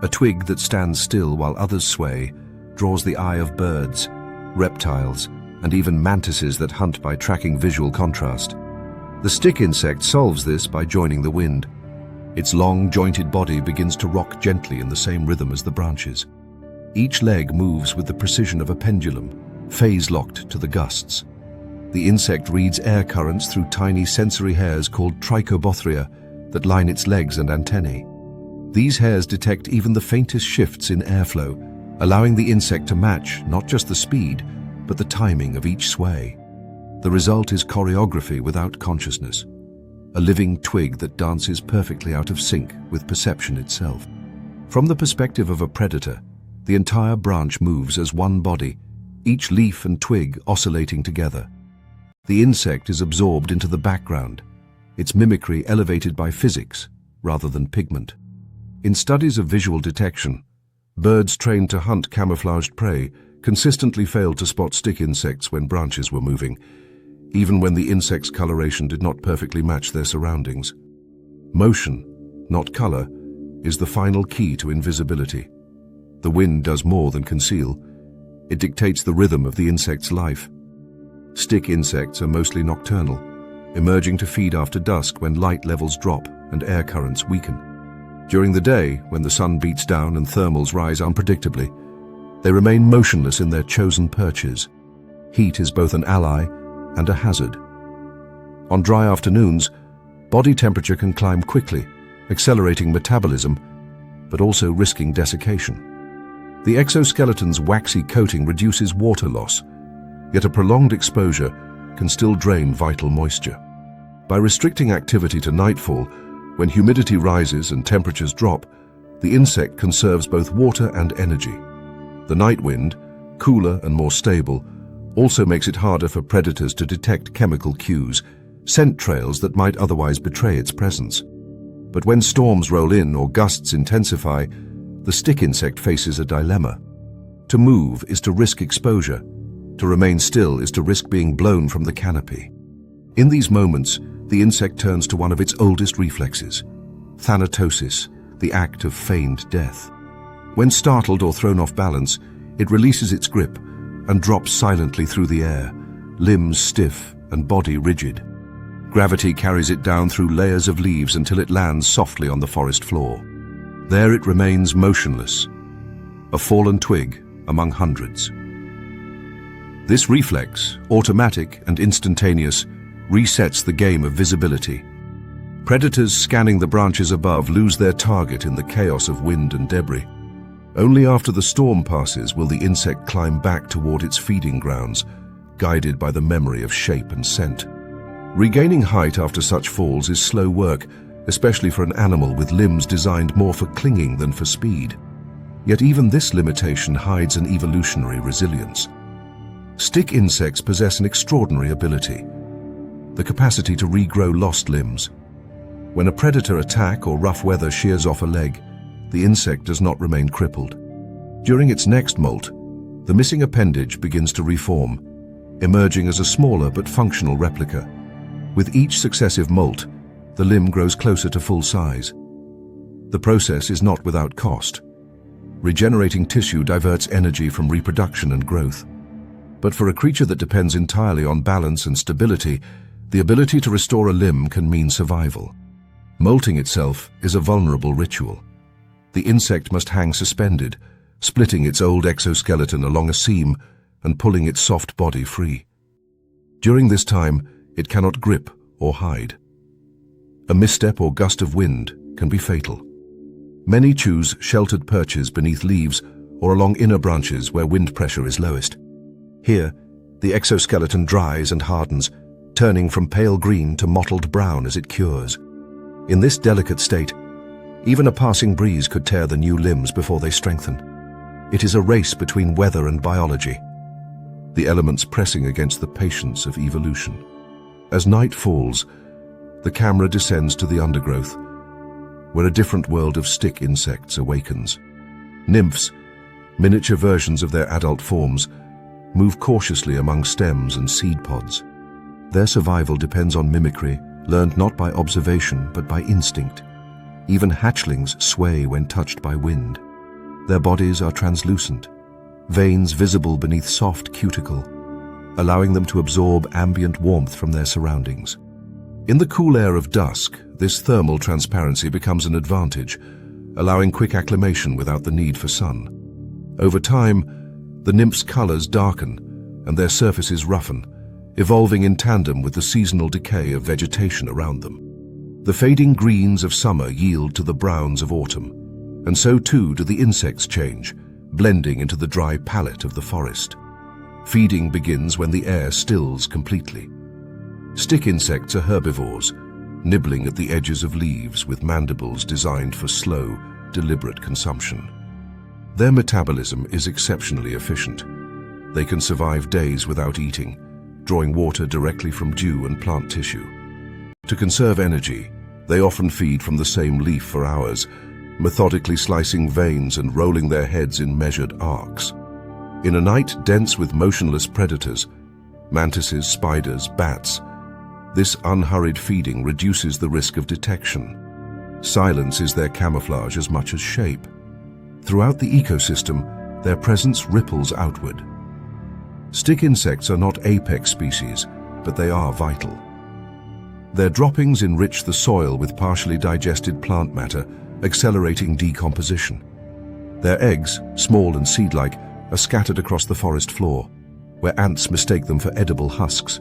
S1: A twig that stands still while others sway draws the eye of birds, reptiles, and even mantises that hunt by tracking visual contrast. The stick insect solves this by joining the wind. Its long, jointed body begins to rock gently in the same rhythm as the branches. Each leg moves with the precision of a pendulum, phase-locked to the gusts. The insect reads air currents through tiny sensory hairs called trichobothria that line its legs and antennae. These hairs detect even the faintest shifts in airflow, allowing the insect to match not just the speed, but the timing of each sway. The result is choreography without consciousness, a living twig that dances perfectly out of sync with perception itself. From the perspective of a predator, the entire branch moves as one body, each leaf and twig oscillating together. The insect is absorbed into the background, its mimicry elevated by physics rather than pigment. In studies of visual detection, birds trained to hunt camouflaged prey consistently failed to spot stick insects when branches were moving, even when the insect's coloration did not perfectly match their surroundings. Motion, not color, is the final key to invisibility. The wind does more than conceal. It dictates the rhythm of the insect's life. Stick insects are mostly nocturnal, emerging to feed after dusk when light levels drop and air currents weaken. During the day, when the sun beats down and thermals rise unpredictably, they remain motionless in their chosen perches, heat is both an ally and a hazard. On dry afternoons, body temperature can climb quickly, accelerating metabolism, but also risking desiccation. The exoskeleton's waxy coating reduces water loss, yet a prolonged exposure can still drain vital moisture. By restricting activity to nightfall, when humidity rises and temperatures drop, the insect conserves both water and energy. The night wind, cooler and more stable, also makes it harder for predators to detect chemical cues, scent trails that might otherwise betray its presence. But when storms roll in or gusts intensify, the stick insect faces a dilemma. To move is to risk exposure. To remain still is to risk being blown from the canopy. In these moments, the insect turns to one of its oldest reflexes, thanatosis, the act of feigned death. When startled or thrown off balance, it releases its grip and drops silently through the air, limbs stiff and body rigid. Gravity carries it down through layers of leaves until it lands softly on the forest floor. There it remains motionless, a fallen twig among hundreds. This reflex, automatic and instantaneous, resets the game of visibility. Predators scanning the branches above lose their target in the chaos of wind and debris. Only after the storm passes will the insect climb back toward its feeding grounds, guided by the memory of shape and scent. Regaining height after such falls is slow work, especially for an animal with limbs designed more for clinging than for speed. Yet even this limitation hides an evolutionary resilience. Stick insects possess an extraordinary ability: the capacity to regrow lost limbs. When a predator attack or rough weather shears off a leg, the insect does not remain crippled. During its next molt, the missing appendage begins to reform, emerging as a smaller but functional replica. With each successive molt, the limb grows closer to full size. The process is not without cost. Regenerating tissue diverts energy from reproduction and growth. But for a creature that depends entirely on balance and stability, the ability to restore a limb can mean survival. Molting itself is a vulnerable ritual. The insect must hang suspended, splitting its old exoskeleton along a seam and pulling its soft body free. During this time, it cannot grip or hide. A misstep or gust of wind can be fatal. Many choose sheltered perches beneath leaves or along inner branches where wind pressure is lowest. Here, the exoskeleton dries and hardens, turning from pale green to mottled brown as it cures. In this delicate state, even a passing breeze could tear the new limbs before they strengthen. It is a race between weather and biology, the elements pressing against the patience of evolution. As night falls, the camera descends to the undergrowth, where a different world of stick insects awakens. Nymphs, miniature versions of their adult forms, move cautiously among stems and seed pods. Their survival depends on mimicry, learned not by observation but by instinct. Even hatchlings sway when touched by wind. Their bodies are translucent, veins visible beneath soft cuticle, allowing them to absorb ambient warmth from their surroundings. In the cool air of dusk, this thermal transparency becomes an advantage, allowing quick acclimation without the need for sun. Over time, the nymphs' colors darken and their surfaces roughen, evolving in tandem with the seasonal decay of vegetation around them. The fading greens of summer yield to the browns of autumn, and so too do the insects change, blending into the dry palette of the forest. Feeding begins when the air stills completely. Stick insects are herbivores, nibbling at the edges of leaves with mandibles designed for slow, deliberate consumption. Their metabolism is exceptionally efficient. They can survive days without eating, drawing water directly from dew and plant tissue. To conserve energy, they often feed from the same leaf for hours, methodically slicing veins and rolling their heads in measured arcs. In a night dense with motionless predators, mantises, spiders, bats, this unhurried feeding reduces the risk of detection. Silence is their camouflage as much as shape. Throughout the ecosystem, their presence ripples outward. Stick insects are not apex species, but they are vital. Their droppings enrich the soil with partially digested plant matter, accelerating decomposition. Their eggs, small and seed-like, are scattered across the forest floor, where ants mistake them for edible husks.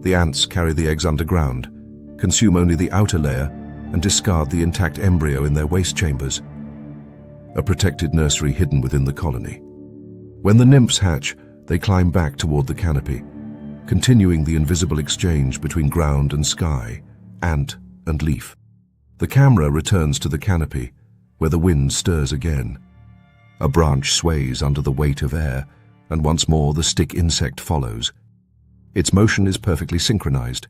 S1: The ants carry the eggs underground, consume only the outer layer, and discard the intact embryo in their waste chambers, a protected nursery hidden within the colony. When the nymphs hatch, they climb back toward the canopy, continuing the invisible exchange between ground and sky, ant and leaf. The camera returns to the canopy, where the wind stirs again. A branch sways under the weight of air, and once more the stick insect follows. Its motion is perfectly synchronized,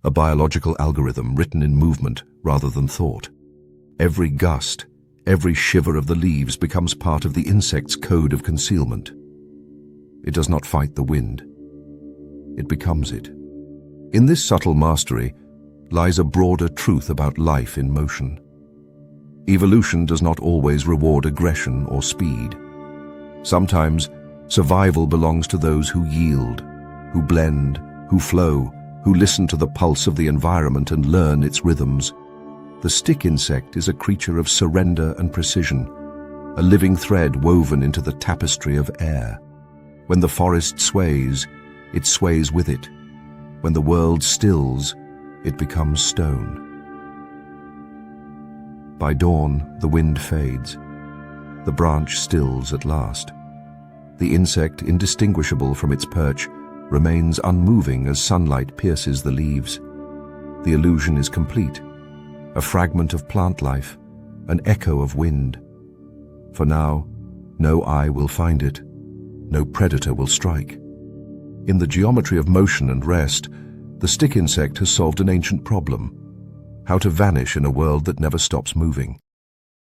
S1: a biological algorithm written in movement rather than thought. Every gust, every shiver of the leaves becomes part of the insect's code of concealment. It does not fight the wind. It becomes it. In this subtle mastery lies a broader truth about life in motion. Evolution does not always reward aggression or speed. Sometimes survival belongs to those who yield, who blend, who flow, who listen to the pulse of the environment and learn its rhythms. The stick insect is a creature of surrender and precision, a living thread woven into the tapestry of air. When the forest sways, it sways with it. When the world stills, it becomes stone. By dawn, the wind fades. The branch stills at last. The insect, indistinguishable from its perch, remains unmoving as sunlight pierces the leaves. The illusion is complete, a fragment of plant life, an echo of wind. For now, no eye will find it, no predator will strike. In the geometry of motion and rest, the stick insect has solved an ancient problem: how to vanish in a world that never stops moving.